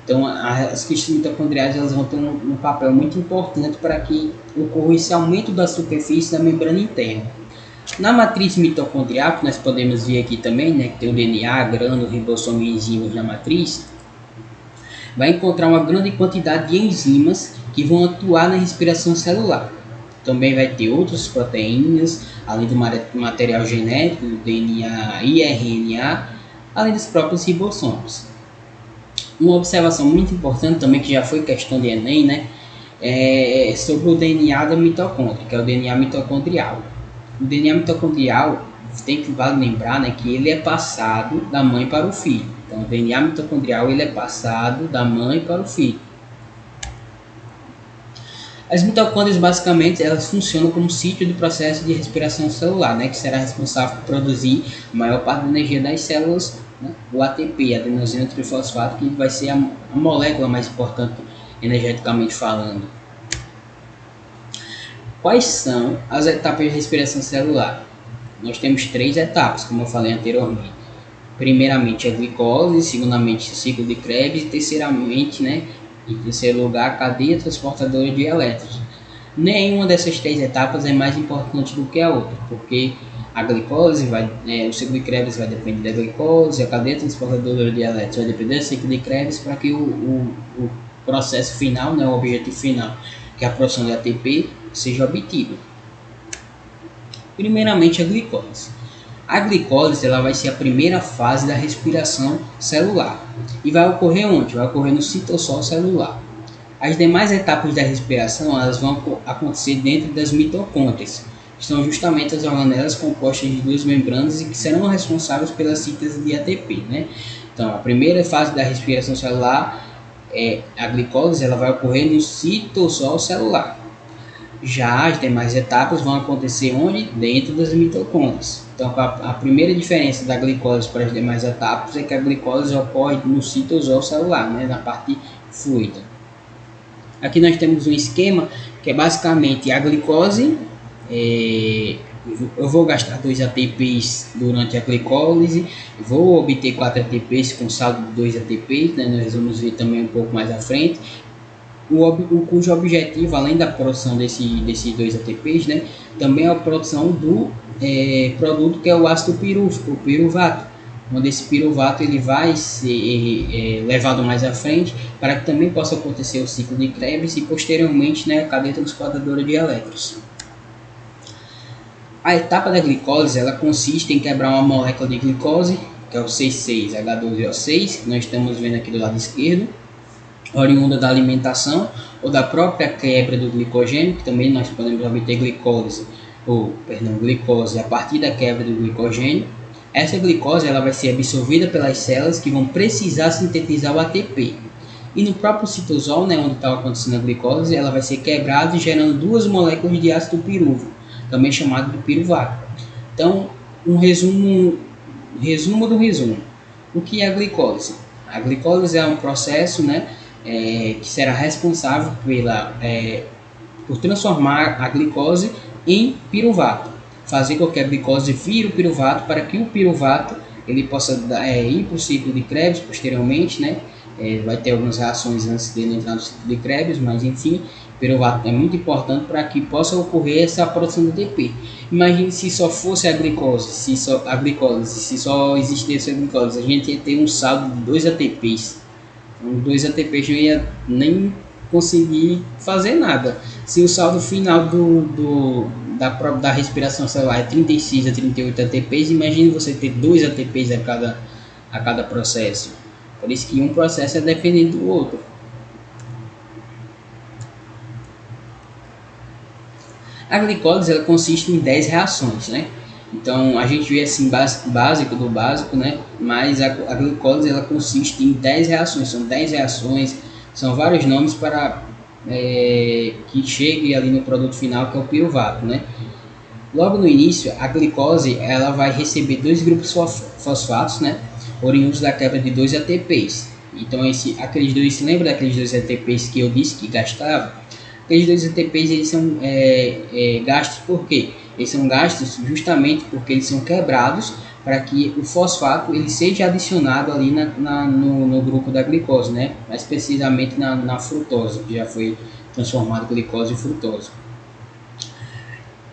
Então, as cristas mitocondriais elas vão ter um papel muito importante para que ocorra esse aumento da superfície da membrana interna. Na matriz mitocondrial, que nós podemos ver aqui também, né, que tem o DNA, grânulo, ribossomo e enzimas na matriz, vai encontrar uma grande quantidade de enzimas que vão atuar na respiração celular. Também vai ter outras proteínas, além do material genético, do DNA e RNA, além dos próprios ribossomos. Uma observação muito importante também, que já foi questão de Enem, né, é sobre o DNA da mitocôndria, que é o DNA mitocondrial. O DNA mitocondrial, vale lembrar, né, que ele é passado da mãe para o filho. Então, o DNA mitocondrial ele é passado da mãe para o filho. As mitocôndrias, basicamente, elas funcionam como sítio do processo de respiração celular, né, que será responsável por produzir a maior parte da energia das células, né, o ATP, adenosina trifosfato, que vai ser a molécula mais importante energeticamente falando. Quais são as etapas de respiração celular? Nós temos 3 etapas, como eu falei anteriormente. Primeiramente a glicose, segundamente o ciclo de Krebs e terceiramente, né, em terceiro lugar, a cadeia transportadora de elétrons. Nenhuma dessas 3 etapas é mais importante do que a outra, porque a glicose o ciclo de Krebs vai depender da glicose, a cadeia transportadora de elétrons vai depender do ciclo de Krebs para que o processo final, né, o objetivo final, que é a produção de ATP, seja obtido. Primeiramente a glicose. A glicose ela vai ser a primeira fase da respiração celular e vai ocorrer onde? Vai ocorrer no citosol celular. As demais etapas da respiração elas vão acontecer dentro das mitocôndrias, que são justamente as organelas compostas de 2 membranas e que serão responsáveis pela síntese de ATP, né? Então, a primeira fase da respiração celular a glicose ela vai ocorrer no citosol celular. Já as demais etapas vão acontecer onde? Dentro das mitocôndrias. Então, a primeira diferença da glicose para as demais etapas é que a glicose ocorre no citosol celular, né, na parte fluida. Aqui nós temos um esquema que é basicamente a glicose. Eu vou gastar 2 ATPs durante a glicólise, vou obter 4 ATPs com saldo de 2 ATPs, né, nós vamos ver também um pouco mais à frente. Cujo objetivo, além da produção desses 2 ATPs, né, também é a produção do produto que é o ácido pirúvico, o piruvato, onde esse piruvato ele vai ser levado mais à frente para que também possa acontecer o ciclo de Krebs e posteriormente, né, a cadeia transportadora de elétrons. A etapa da glicose ela consiste em quebrar uma molécula de glicose, que é o C6H12O6, que nós estamos vendo aqui do lado esquerdo, oriunda da alimentação ou da própria quebra do glicogênio, que também nós podemos obter glicose a partir da quebra do glicogênio. Essa glicose ela vai ser absorvida pelas células que vão precisar sintetizar o ATP. E no próprio citosol, né, onde está acontecendo a glicose, ela vai ser quebrada gerando 2 moléculas de ácido pirúvico, também chamado de piruvato. Então, um resumo do resumo. O que é a glicose? A glicose é um processo, né, que será responsável por transformar a glicose em piruvato, fazer com que a glicose vire o piruvato para que o piruvato ele possa ir para o ciclo de Krebs posteriormente, né? Vai ter algumas reações antes dele entrar no ciclo de Krebs, mas enfim, o piruvato é muito importante para que possa ocorrer essa produção de ATP. Imagine se só fosse a glicose, se só existisse a glicose, a gente ia ter um saldo de 2 ATPs. Então, 2 ATPs não ia nem conseguir fazer nada. Se o saldo final da respiração celular é 36 a 38 ATPs, imagine você ter 2 ATPs a cada processo. Por isso que um processo é dependente do outro. A glicólise ela consiste em 10 reações, né? Então a gente vê assim básico do básico, né? Mas a glicólise ela consiste em 10 reações, são 10 reações São vários nomes para que chegue ali no produto final, que é o piruvato, né? Logo no início, a glicose ela vai receber dois grupos fosfatos, né, oriundos da quebra de dois ATPs. Então, aqueles dois, lembra daqueles dois ATPs que eu disse que gastava? Aqueles dois ATPs eles são gastos por quê? Eles são gastos justamente porque eles são quebrados para que o fosfato ele seja adicionado ali no grupo da glicose, né? Mais precisamente na frutose, que já foi transformado glicose em frutose.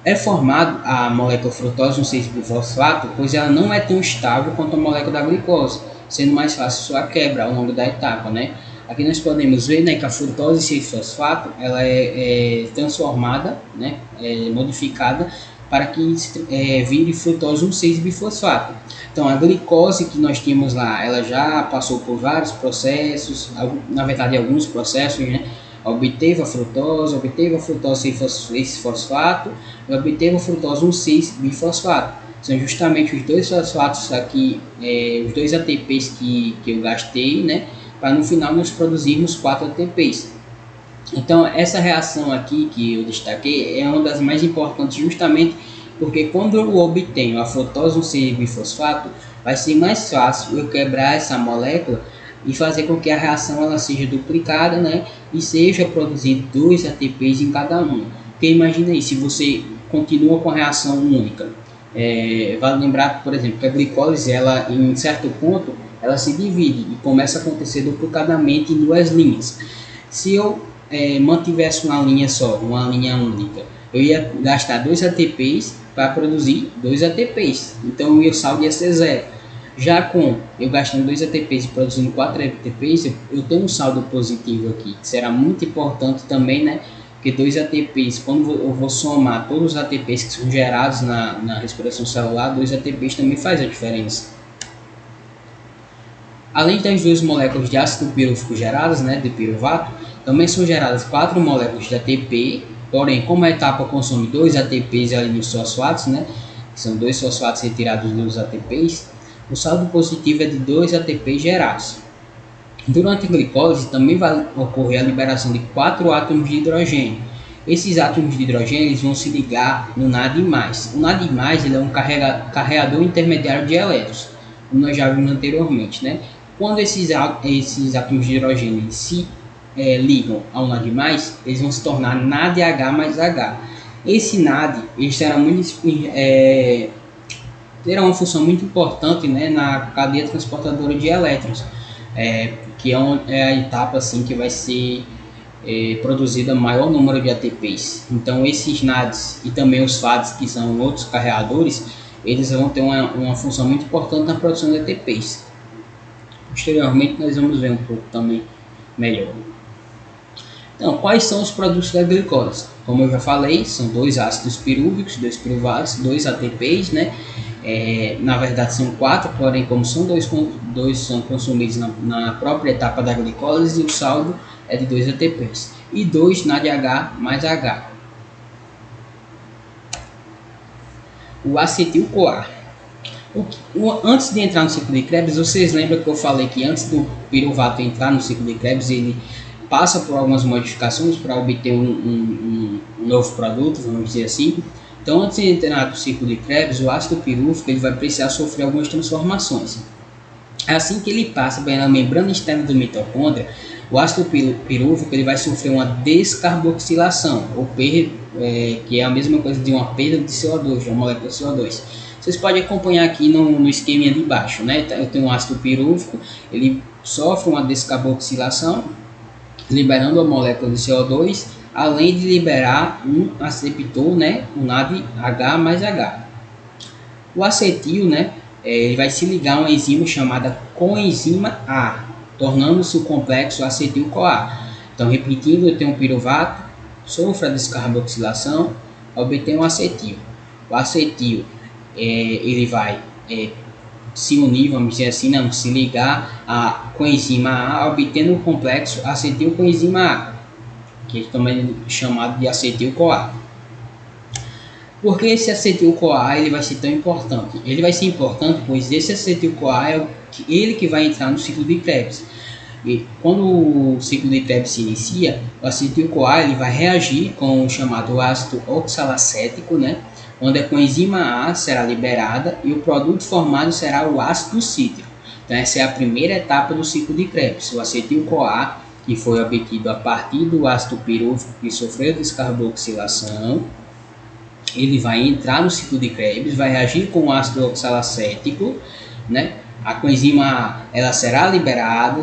É formado a molécula frutose 1,6-bifosfato, pois ela não é tão estável quanto a molécula da glicose, sendo mais fácil sua quebra ao longo da etapa, né? Aqui nós podemos ver, né, que a frutose 6-fosfato ela é transformada, né, modificada para que vire frutose 1,6-bifosfato. Então a glicose que nós tínhamos lá, ela já passou por vários processos, na verdade alguns processos, né? Obteve a frutose 6-fosfato e obteve a frutose 1,6-bifosfato. São justamente os dois fosfatos aqui, os dois ATPs que eu gastei, né, para no final nós produzirmos 4 ATPs. Então essa reação aqui que eu destaquei é uma das mais importantes, justamente porque quando eu obtenho a frutose 1,6-bifosfato, vai ser mais fácil eu quebrar essa molécula e fazer com que a reação ela seja duplicada, né, e seja produzido 2 ATPs em cada um. Porque imagina aí, se você continua com a reação única, vale lembrar, por exemplo, que a glicose, ela em certo ponto, ela se divide e começa a acontecer duplicadamente em duas linhas. Se eu mantivesse uma linha só, uma linha única, eu ia gastar 2 ATPs para produzir 2 ATPs, então o meu saldo ia ser zero. Já com eu gastando 2 ATPs e produzindo 4 ATPs, eu tenho um saldo positivo aqui, que será muito importante também, né? Porque 2 ATPs, quando eu vou somar todos os ATPs que são gerados na respiração celular, 2 ATPs também faz a diferença. Além das 2 moléculas de ácido pirúvico geradas, né, de piruvato, também são geradas 4 moléculas de ATP, porém, como a etapa consome 2 ATPs ali nos fosfatos, né, que são 2 fosfatos retirados dos ATPs, o saldo positivo é de 2 ATPs gerados. Durante a glicose também vai ocorrer a liberação de 4 átomos de hidrogênio. Esses átomos de hidrogênio eles vão se ligar no NAD+. O NAD+, ele é um carregador intermediário de elétrons, como nós já vimos anteriormente, né? Quando esses átomos de hidrogênio se ligam ao NAD+, eles vão se tornar NADH mais H. Esse NAD ele será terá uma função muito importante, né, na cadeia transportadora de elétrons, que é a etapa assim, que vai ser produzida maior número de ATPs. Então esses NADs e também os FADs, que são outros carreadores, eles vão ter uma função muito importante na produção de ATPs. Posteriormente nós vamos ver um pouco também melhor. Então, quais são os produtos da glicose? Como eu já falei, são 2 ácidos pirúvicos, 2 piruvatos, 2 ATPs, né? Na verdade são 4, porém como são dois são consumidos na própria etapa da glicose, o saldo é de 2 ATPs e 2 NADH mais H. O acetil-CoA. Antes de entrar no ciclo de Krebs, vocês lembram que eu falei que antes do piruvato entrar no ciclo de Krebs, ele passa por algumas modificações para obter um novo produto, vamos dizer assim. Então, antes de entrar no ciclo de Krebs, o ácido pirúvico ele vai precisar sofrer algumas transformações. Assim que ele passa pela membrana externa do mitocôndria, o ácido pirúvico ele vai sofrer uma descarboxilação, que é a mesma coisa de uma perda de CO2, de uma molécula de CO2. Vocês podem acompanhar aqui no esquema de baixo, né? Eu tenho um ácido pirúvico, ele sofre uma descarboxilação, liberando a molécula de CO2, além de liberar um aceptor, né, um NADH mais H. O acetil, né, ele vai se ligar a uma enzima chamada coenzima A, tornando-se o complexo acetil-CoA. Então, repetindo, eu tenho um piruvato, sofre a descarboxilação, obtenho um acetil. O acetil, ele vai se unir, vamos dizer assim, não, se ligar a coenzima A, obtendo o complexo acetil-coenzima A, que é também chamado de acetil-CoA. Por que esse acetil-CoA ele vai ser tão importante? Ele vai ser importante pois esse acetil-CoA é ele que vai entrar no ciclo de Krebs. E quando o ciclo de Krebs se inicia, o acetil-CoA ele vai reagir com o chamado ácido oxalacético, né? Onde a coenzima A será liberada e o produto formado será o ácido cítrico. Então essa é a primeira etapa do ciclo de Krebs. O acetil-CoA, que foi obtido a partir do ácido pirúvico que sofreu descarboxilação, ele vai entrar no ciclo de Krebs, vai reagir com o ácido oxalacético, né? A coenzima A ela será liberada,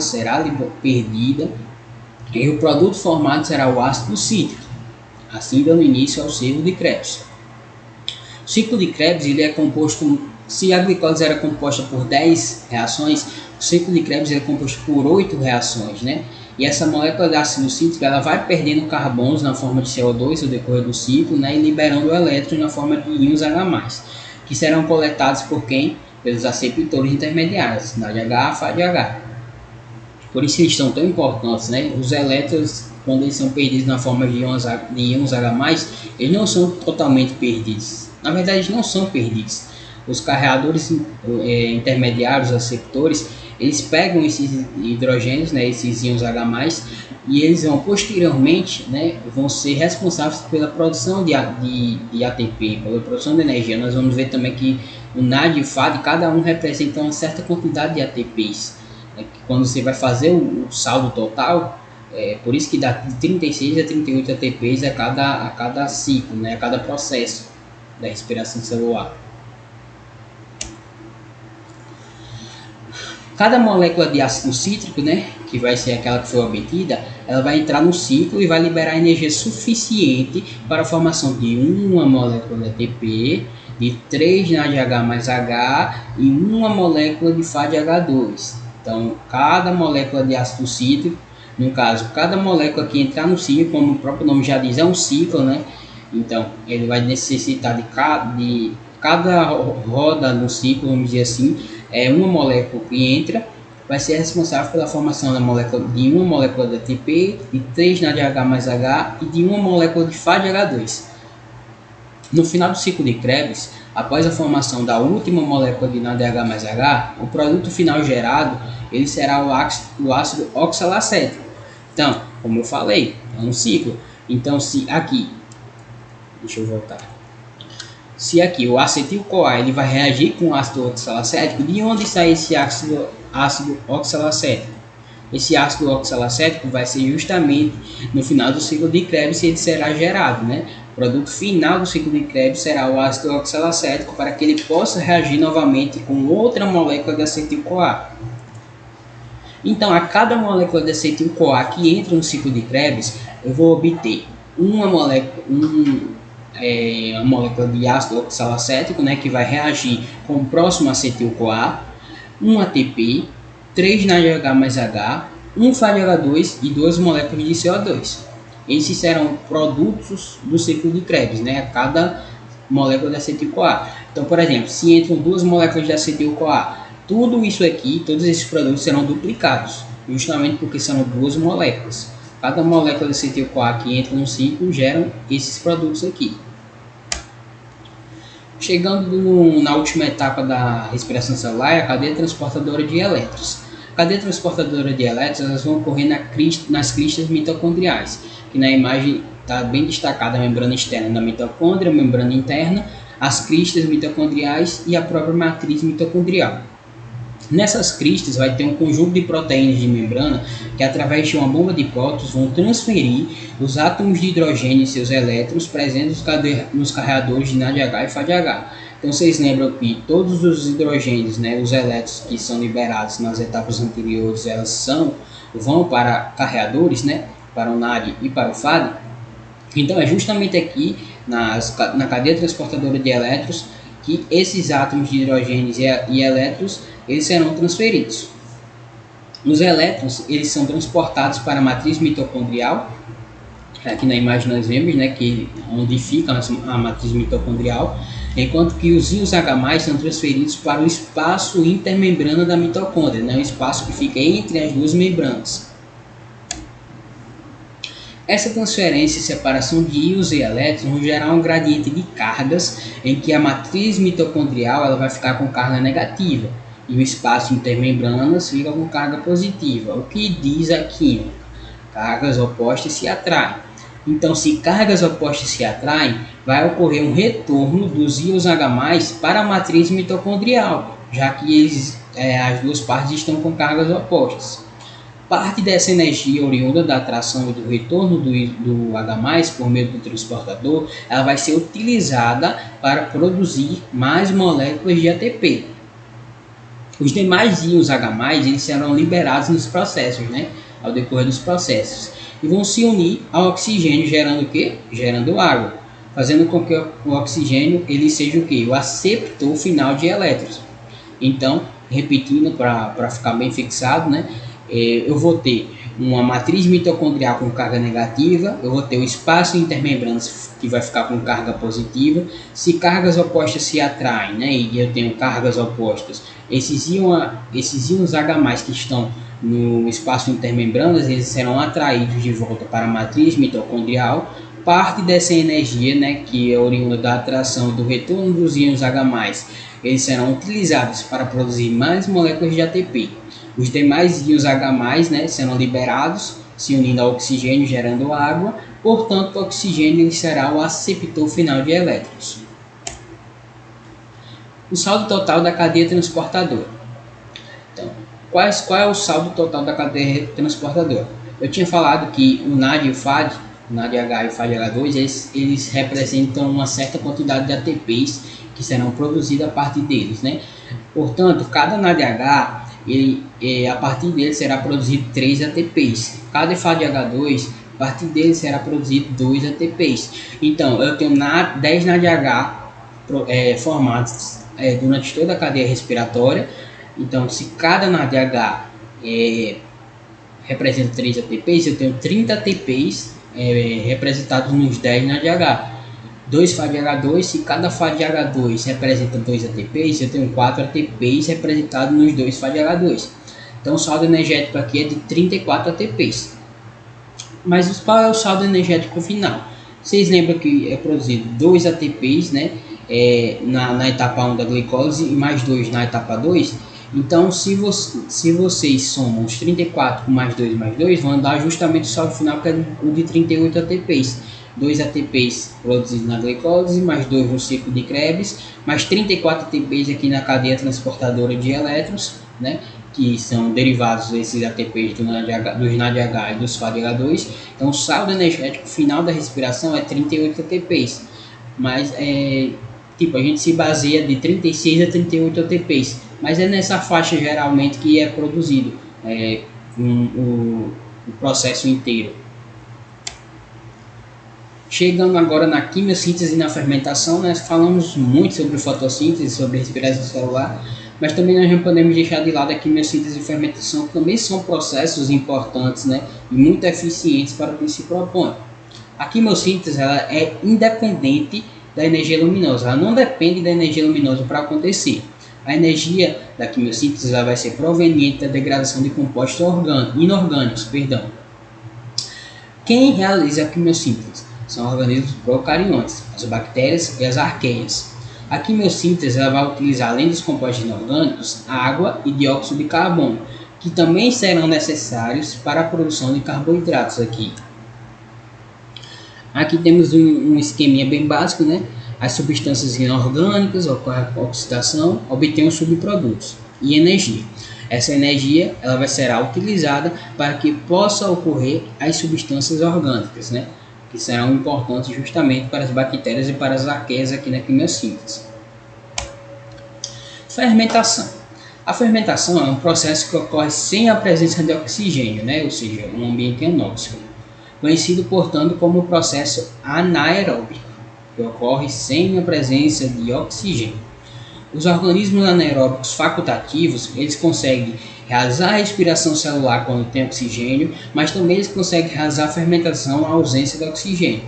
perdida, e o produto formado será o ácido cítrico, assim dando início ao ciclo de Krebs. O ciclo de Krebs ele é composto, se a glicólise era composta por 10 reações, o ciclo de Krebs é composto por 8 reações, né? E essa molécula de ácido cítrico ela vai perdendo carbonos na forma de CO2 no decorrer do ciclo, né? E liberando elétrons na forma de íons H+, que serão coletados por quem? Pelos aceptores intermediários, NADH, FADH. Por isso eles são tão importantes, né? Os elétrons, quando eles são perdidos na forma de íons H+, eles não são totalmente perdidos. Na verdade, eles não são perdidos. Os carreadores intermediários, aceptores, eles pegam esses hidrogênios, né, esses íons H+, e eles vão posteriormente, né, vão ser responsáveis pela produção de ATP, pela produção de energia. Nós vamos ver também que o NAD e o FAD, cada um representa uma certa quantidade de ATPs. Né, que quando você vai fazer o saldo total, por isso que dá de 36 a 38 ATPs a cada ciclo, né, a cada processo da respiração celular. Cada molécula de ácido cítrico, né, que vai ser aquela que foi obtida, ela vai entrar no ciclo e vai liberar energia suficiente para a formação de uma molécula de ATP, de 3 NADH mais H e uma molécula de FADH2. Então, cada molécula de ácido cítrico, no caso, cada molécula que entrar no ciclo, como o próprio nome já diz, é um ciclo, né? Então, ele vai necessitar de cada roda no ciclo, vamos dizer assim, uma molécula que entra vai ser responsável pela formação da molécula, de uma molécula de ATP, de 3 NADH mais H e de uma molécula de FADH2. No final do ciclo de Krebs, após a formação da última molécula de NADH mais H, o produto final gerado ele será o ácido oxalacético. Então, como eu falei, é um ciclo. Então, se aqui, deixa eu voltar. Se aqui o acetil-CoA ele vai reagir com o ácido oxalacético, de onde sai esse ácido oxalacético? Esse ácido oxalacético vai ser justamente no final do ciclo de Krebs ele será gerado, né? O produto final do ciclo de Krebs será o ácido oxalacético para que ele possa reagir novamente com outra molécula de acetil-CoA. Então, a cada molécula de acetil-CoA que entra no ciclo de Krebs, eu vou obter uma molécula de ácido oxalacético, né, que vai reagir com o próximo acetil-CoA, um ATP, 3 NADH mais H, um FADH2 e 2 moléculas de CO2. Esses serão produtos do ciclo de Krebs, né, a cada molécula de acetil-CoA. Então, por exemplo, se entram 2 moléculas de acetil-CoA, tudo isso aqui, todos esses produtos serão duplicados, justamente porque são 2 moléculas. Cada molécula de acetil-CoA que entra no ciclo geram esses produtos aqui. Chegando na última etapa da respiração celular, é a cadeia transportadora de elétrons. A cadeia transportadora de elétrons elas vão ocorrer nas cristas mitocondriais, que na imagem está bem destacada a membrana externa da mitocôndria, a membrana interna, as cristas mitocondriais e a própria matriz mitocondrial. Nessas cristas vai ter um conjunto de proteínas de membrana que através de uma bomba de prótons vão transferir os átomos de hidrogênio e seus elétrons presentes nos carreadores de NADH e FADH. Então vocês lembram que todos os hidrogênios, né, os elétrons que são liberados nas etapas anteriores, vão para carreadores, né, para o NAD e para o FAD. Então é justamente aqui na cadeia transportadora de elétrons que esses átomos de hidrogênio e elétrons eles serão transferidos. Os elétrons eles são transportados para a matriz mitocondrial. Aqui na imagem nós vemos, né, que onde fica a matriz mitocondrial, enquanto que os íons H+ são transferidos para o espaço intermembrana da mitocôndria, né, o espaço que fica entre as duas membranas. Essa transferência e separação de íons e elétrons vão gerar um gradiente de cargas em que a matriz mitocondrial ela vai ficar com carga negativa, e o espaço intermembranas fica com carga positiva. O que diz a química? Cargas opostas se atraem. Então, se cargas opostas se atraem, vai ocorrer um retorno dos íons H+ para a matriz mitocondrial, já que as duas partes estão com cargas opostas. Parte dessa energia oriunda da atração e do retorno do H+ por meio do transportador, ela vai ser utilizada para produzir mais moléculas de ATP. Os demais íons H+, eles serão liberados nos processos, né? Ao decorrer dos processos, e vão se unir ao oxigênio, gerando o quê? Gerando água, fazendo com que o oxigênio ele seja o quê? O aceptor final de elétrons. Então, repetindo para ficar bem fixado, né? Eu vou ter uma matriz mitocondrial com carga negativa, eu vou ter o espaço intermembranas que vai ficar com carga positiva. Se cargas opostas se atraem, né, e eu tenho cargas opostas, esses íons H+ que estão no espaço intermembranas, eles serão atraídos de volta para a matriz mitocondrial. Parte dessa energia, né, que é oriunda da atração e do retorno dos íons H+, eles serão utilizados para produzir mais moléculas de ATP. Os demais íons H+, né, serão liberados, se unindo ao oxigênio, gerando água. Portanto, o oxigênio ele será o aceptor final de elétrons. O saldo total da cadeia transportadora. Então, qual é o saldo total da cadeia transportadora? Eu tinha falado que o NAD e o FAD, o NADH e o FADH2, eles representam uma certa quantidade de ATPs que serão produzidas a partir deles, né? Portanto, cada NADH, a partir dele será produzido 3 ATPs. Cada FADH2, a partir dele será produzido 2 ATPs. Então, eu tenho 10 NADH formados durante toda a cadeia respiratória. Então, se cada NADH representa 3 ATPs, eu tenho 30 ATPs representados nos 10 NADH. 2 FADH2, se cada FADH2 representa 2 ATPs, eu tenho 4 ATPs representados nos 2 FADH2. Então o saldo energético aqui é de 34 ATPs. Mas qual é o saldo energético final? Vocês lembram que é produzido 2 ATPs, né, na etapa 1 da glicose e mais 2 na etapa 2. Então se vocês somam os 34 com mais 2, vão dar justamente o saldo final, que é o de 38 ATPs. 2 ATPs produzidos na glicose, mais 2 no ciclo de Krebs, mais 34 ATPs aqui na cadeia transportadora de elétrons, né, que são derivados desses ATPs dos NADH e dos FADH2. Então o saldo energético final da respiração é 38 ATPs, mas a gente se baseia de 36 a 38 ATPs, mas é nessa faixa geralmente que é produzido o processo inteiro. Chegando agora na quimiossíntese e na fermentação, nós falamos muito sobre fotossíntese, sobre respiração celular, mas também nós não podemos deixar de lado a quimiossíntese e fermentação, que também são processos importantes, né, e muito eficientes para o que se propõe. A quimiossíntese ela é independente da energia luminosa, ela não depende da energia luminosa para acontecer. A energia da quimiossíntese ela vai ser proveniente da degradação de compostos inorgânicos. Quem realiza a quimiossíntese? São organismos procariontes, as bactérias e as arqueias. A quimiossíntese ela vai utilizar, além dos compostos inorgânicos, água e dióxido de carbono, que também serão necessários para a produção de carboidratos aqui. Aqui temos um esqueminha bem básico, né? As substâncias inorgânicas ocorrem a oxidação, obtêm os subprodutos e energia. Essa energia ela vai ser utilizada para que possa ocorrer as substâncias orgânicas, né, que serão importantes justamente para as bactérias e para as arqueias aqui na quimiossíntese. Fermentação. A fermentação é um processo que ocorre sem a presença de oxigênio, né, ou seja, um ambiente anóxico, conhecido, portanto, como processo anaeróbico, que ocorre sem a presença de oxigênio. Os organismos anaeróbicos facultativos, eles conseguem realizar a respiração celular quando tem oxigênio, mas também eles conseguem realizar a fermentação na ausência de oxigênio.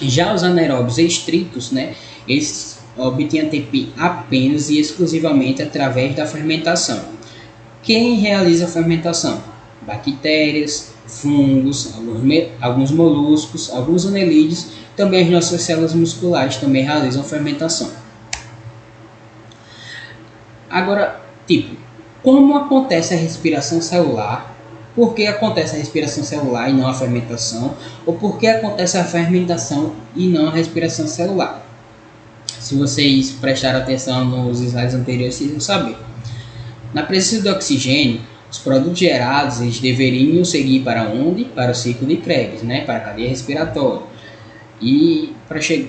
Já os anaeróbios estritos, né, eles obtêm ATP apenas e exclusivamente através da fermentação. Quem realiza a fermentação? Bactérias, fungos, alguns moluscos, alguns anelídeos, também as nossas células musculares também realizam fermentação. Agora, Tipo, como acontece a respiração celular, por que acontece a respiração celular e não a fermentação, ou por que acontece a fermentação e não a respiração celular. Se vocês prestarem atenção nos slides anteriores, vocês vão saber. Na presença do oxigênio, os produtos gerados eles deveriam seguir para onde? Para o ciclo de Krebs, né? Para a cadeia respiratória. E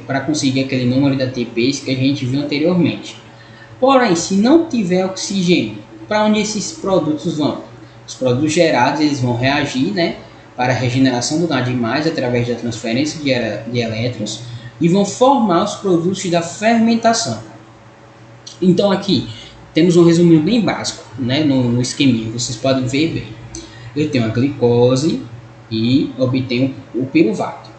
para conseguir aquele número de ATPs que a gente viu anteriormente. Porém, se não tiver oxigênio, para onde esses produtos vão? Os produtos gerados eles vão reagir, né, para a regeneração do NAD+, através da transferência de elétrons, e vão formar os produtos da fermentação. Então aqui temos um resumo bem básico, né, no esqueminha, vocês podem ver bem. Eu tenho a glicose e obtenho o piruvato.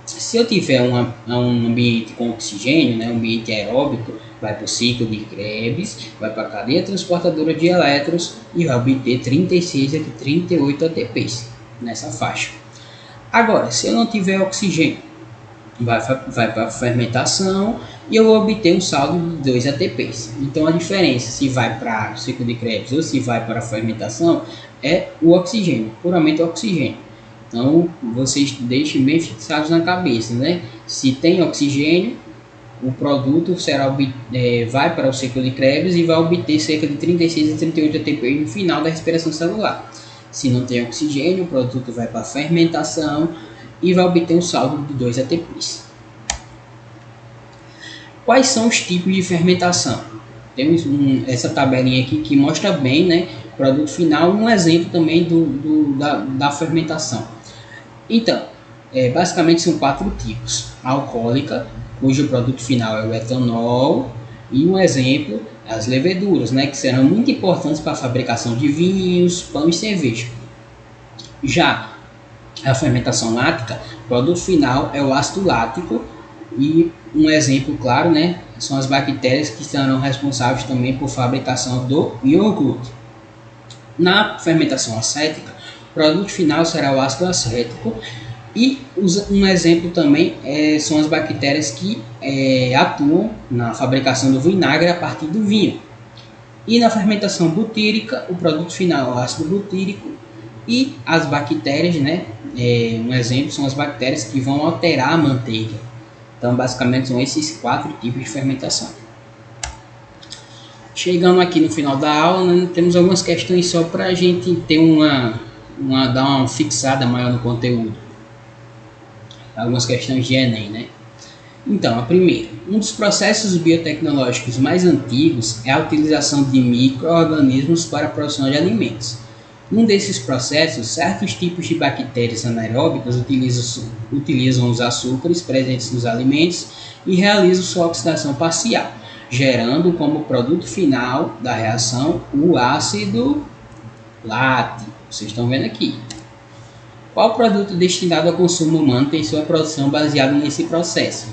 Se eu tiver um ambiente com oxigênio, né, um ambiente aeróbico, vai para o ciclo de Krebs, vai para a cadeia transportadora de elétrons e vai obter 36 a 38 ATPs nessa faixa. Agora, se eu não tiver oxigênio, vai para a fermentação e eu vou obter um saldo de 2 ATPs. Então a diferença se vai para o ciclo de Krebs ou se vai para a fermentação é o oxigênio, puramente o oxigênio. Então vocês deixem bem fixados na cabeça, né? Se tem oxigênio, o produto vai para o ciclo de Krebs e vai obter cerca de 36 a 38 ATP no final da respiração celular. Se não tem oxigênio, o produto vai para a fermentação e vai obter um saldo de 2 ATPs. Quais são os tipos de fermentação? Temos essa tabelinha aqui que mostra bem, né, o produto final, um exemplo também da fermentação. Então, basicamente são 4 tipos. A alcoólica, cujo produto final é o etanol, e um exemplo, as leveduras, né, que serão muito importantes para a fabricação de vinhos, pão e cerveja. Já a fermentação lática, o produto final é o ácido lático, e um exemplo claro, né, são as bactérias que serão responsáveis também por fabricação do iogurte. Na fermentação acética, o produto final será o ácido acético. E um exemplo também são as bactérias que atuam na fabricação do vinagre a partir do vinho. E na fermentação butírica, o produto final é o ácido butírico. E as bactérias, né, um exemplo são as bactérias que vão alterar a manteiga. Então, basicamente, são esses 4 tipos de fermentação. Chegando aqui no final da aula, né, temos algumas questões só para a gente ter dar uma fixada maior no conteúdo. Algumas questões de Enem, né? Então, a primeira, um dos processos biotecnológicos mais antigos é a utilização de micro-organismos para a produção de alimentos. Num desses processos, certos tipos de bactérias anaeróbicas utilizam os açúcares presentes nos alimentos e realizam sua oxidação parcial, gerando como produto final da reação o ácido lático. Vocês estão vendo aqui. Qual produto destinado ao consumo humano tem sua produção baseada nesse processo?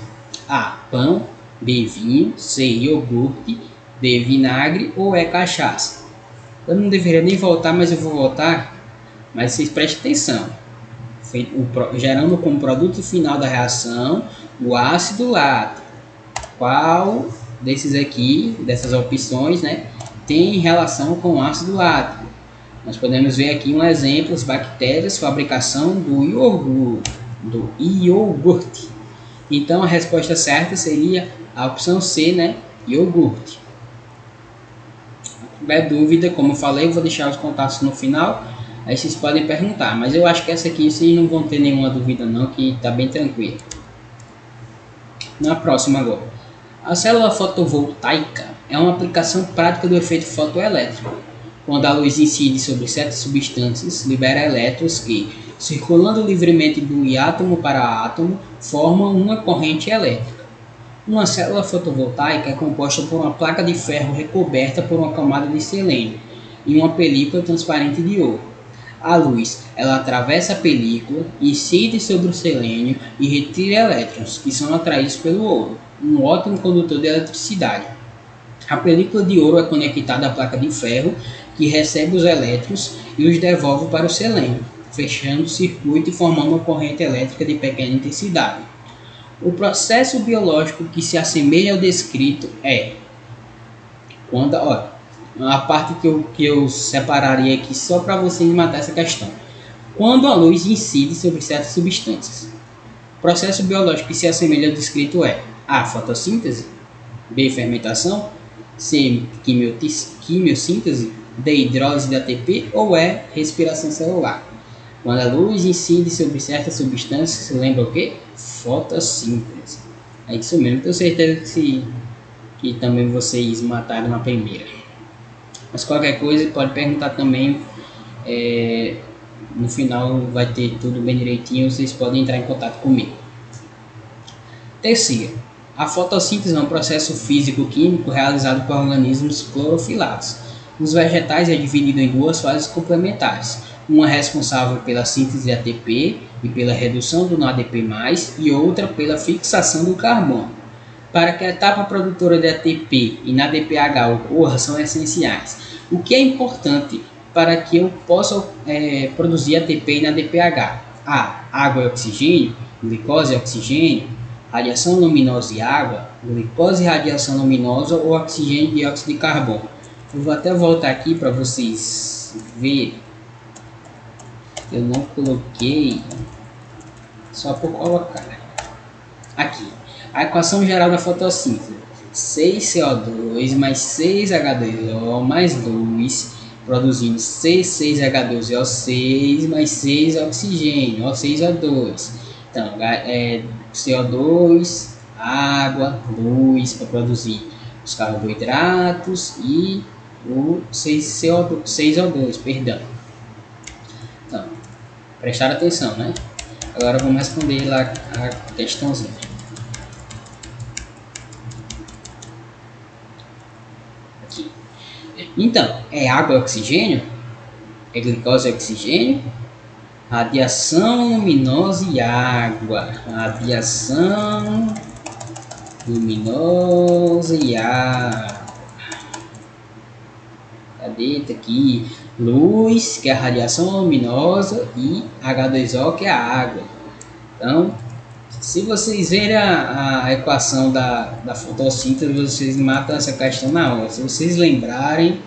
A. Pão. B. Vinho. C. Iogurte. D. Vinagre ou E. Cachaça? Eu não deveria nem voltar, mas eu vou voltar. Mas vocês prestem atenção. Gerando como produto final da reação o ácido lático. Qual desses aqui, dessas opções, né, tem relação com o ácido lático? Nós podemos ver aqui um exemplo, as bactérias, fabricação do iogurte. Então a resposta certa seria a opção C, né, iogurte. Se tiver dúvida, como eu falei, eu vou deixar os contatos no final, aí vocês podem perguntar, mas eu acho que essa aqui vocês não vão ter nenhuma dúvida não, que está bem tranquilo. Na próxima agora. A célula fotovoltaica é uma aplicação prática do efeito fotoelétrico. Quando a luz incide sobre certas substâncias, libera elétrons que, circulando livremente do átomo para átomo, formam uma corrente elétrica. Uma célula fotovoltaica é composta por uma placa de ferro recoberta por uma camada de selênio e uma película transparente de ouro. A luz, ela atravessa a película, incide sobre o selênio e retira elétrons, que são atraídos pelo ouro, um ótimo condutor de eletricidade. A película de ouro é conectada à placa de ferro, que recebe os elétrons e os devolve para o selênio, fechando o circuito e formando uma corrente elétrica de pequena intensidade. O processo biológico que se assemelha ao descrito é a parte que eu separaria aqui só para vocês matar essa questão. Quando a luz incide sobre certas substâncias, o processo biológico que se assemelha ao descrito é A. Fotossíntese, B. Fermentação, C. Quimiossíntese, D. Hidrólise de ATP ou E. Respiração celular. Quando a luz incide sobre certas substâncias, você lembra o que? Fotossíntese. É isso mesmo, tenho certeza que também vocês mataram na primeira. Mas qualquer coisa pode perguntar também. No final vai ter tudo bem direitinho, vocês podem entrar em contato comigo. Terceiro, a fotossíntese é um processo físico-químico realizado por organismos clorofilados. Nos vegetais é dividido em duas fases complementares, uma responsável pela síntese de ATP e pela redução do NADP+, e outra pela fixação do carbono. Para que a etapa produtora de ATP e NADPH ocorra são essenciais. O que é importante para que eu possa produzir ATP e NADPH? A. Água e oxigênio, glicose e oxigênio, radiação luminosa e água, glicose e radiação luminosa ou oxigênio e dióxido de carbono. Eu vou até voltar aqui para vocês verem. Eu não coloquei, só por colocar. Aqui, a equação geral da fotossíntese: 6CO2 mais 6H2O mais luz, produzindo C6H12O6 mais 6 oxigênio, O6O2. Então, CO2, água, luz para produzir os carboidratos e o 6O2, perdão. Então, prestar atenção, né? Agora vamos responder lá a questãozinha. Aqui. Então, é água e oxigênio? É glicose e oxigênio? Radiação luminosa e água. Radiação luminosa e água. Cadê? Tá aqui. Luz, que é a radiação luminosa, e H2O, que é a água. Então, se vocês verem a equação da fotossíntese, vocês matam essa questão na hora. Se vocês lembrarem,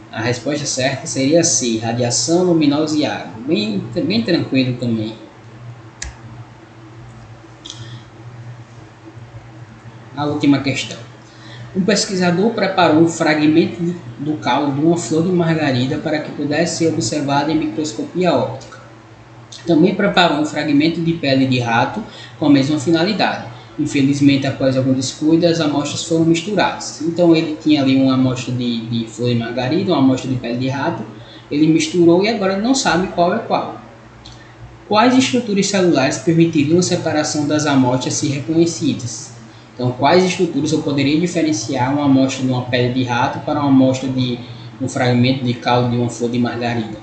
a resposta certa seria C, radiação luminosa e água. Bem tranquilo também. A última questão. Um pesquisador preparou um fragmento do caule de uma flor de margarida para que pudesse ser observado em microscopia óptica. Também preparou um fragmento de pele de rato com a mesma finalidade. Infelizmente, após algum descuido, as amostras foram misturadas. Então ele tinha ali uma amostra de flor de margarida, uma amostra de pele de rato, ele misturou e agora ele não sabe qual é qual. Quais estruturas celulares permitiriam a separação das amostras se reconhecidas? Então, quais estruturas eu poderia diferenciar uma amostra de uma pele de rato para uma amostra de um fragmento de caule de uma flor de margarida?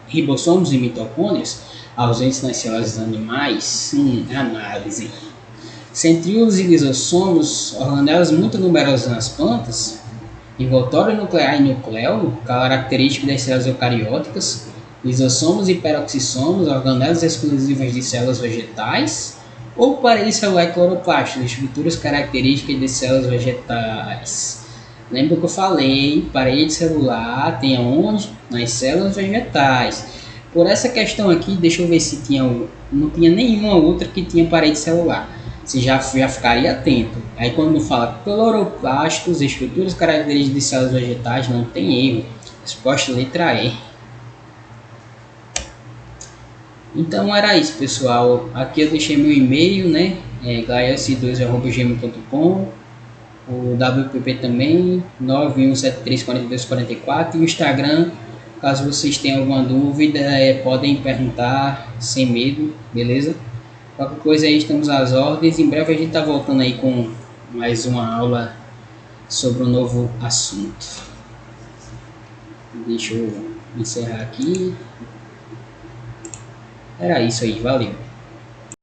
Ribossomos e mitocôndrias, ausentes nas células animais? Análise. Centríolos e lisossomos, organelas muito numerosas nas plantas, envoltório nuclear e nucleolo, característico das células eucarióticas, lisossomos e peroxissomos, organelas exclusivas de células vegetais, ou parede celular e cloroplasto, estruturas características de células vegetais. Lembra que eu falei, parede celular tem aonde? Nas células vegetais. Por essa questão aqui, deixa eu ver se não tinha nenhuma outra que tinha parede celular. Você já ficaria atento. Aí quando fala cloroplastos, estruturas características de células vegetais, não tem erro. Resposta letra E. Então era isso, pessoal. Aqui eu deixei meu e-mail, né? gaioc2@gmail.com, o WPP também, 91734244, e o Instagram. Caso vocês tenham alguma dúvida, podem perguntar sem medo, beleza? Qualquer coisa aí, estamos às ordens. Em breve a gente tá voltando aí com mais uma aula sobre um novo assunto. Deixa eu encerrar aqui. Era isso aí, valeu.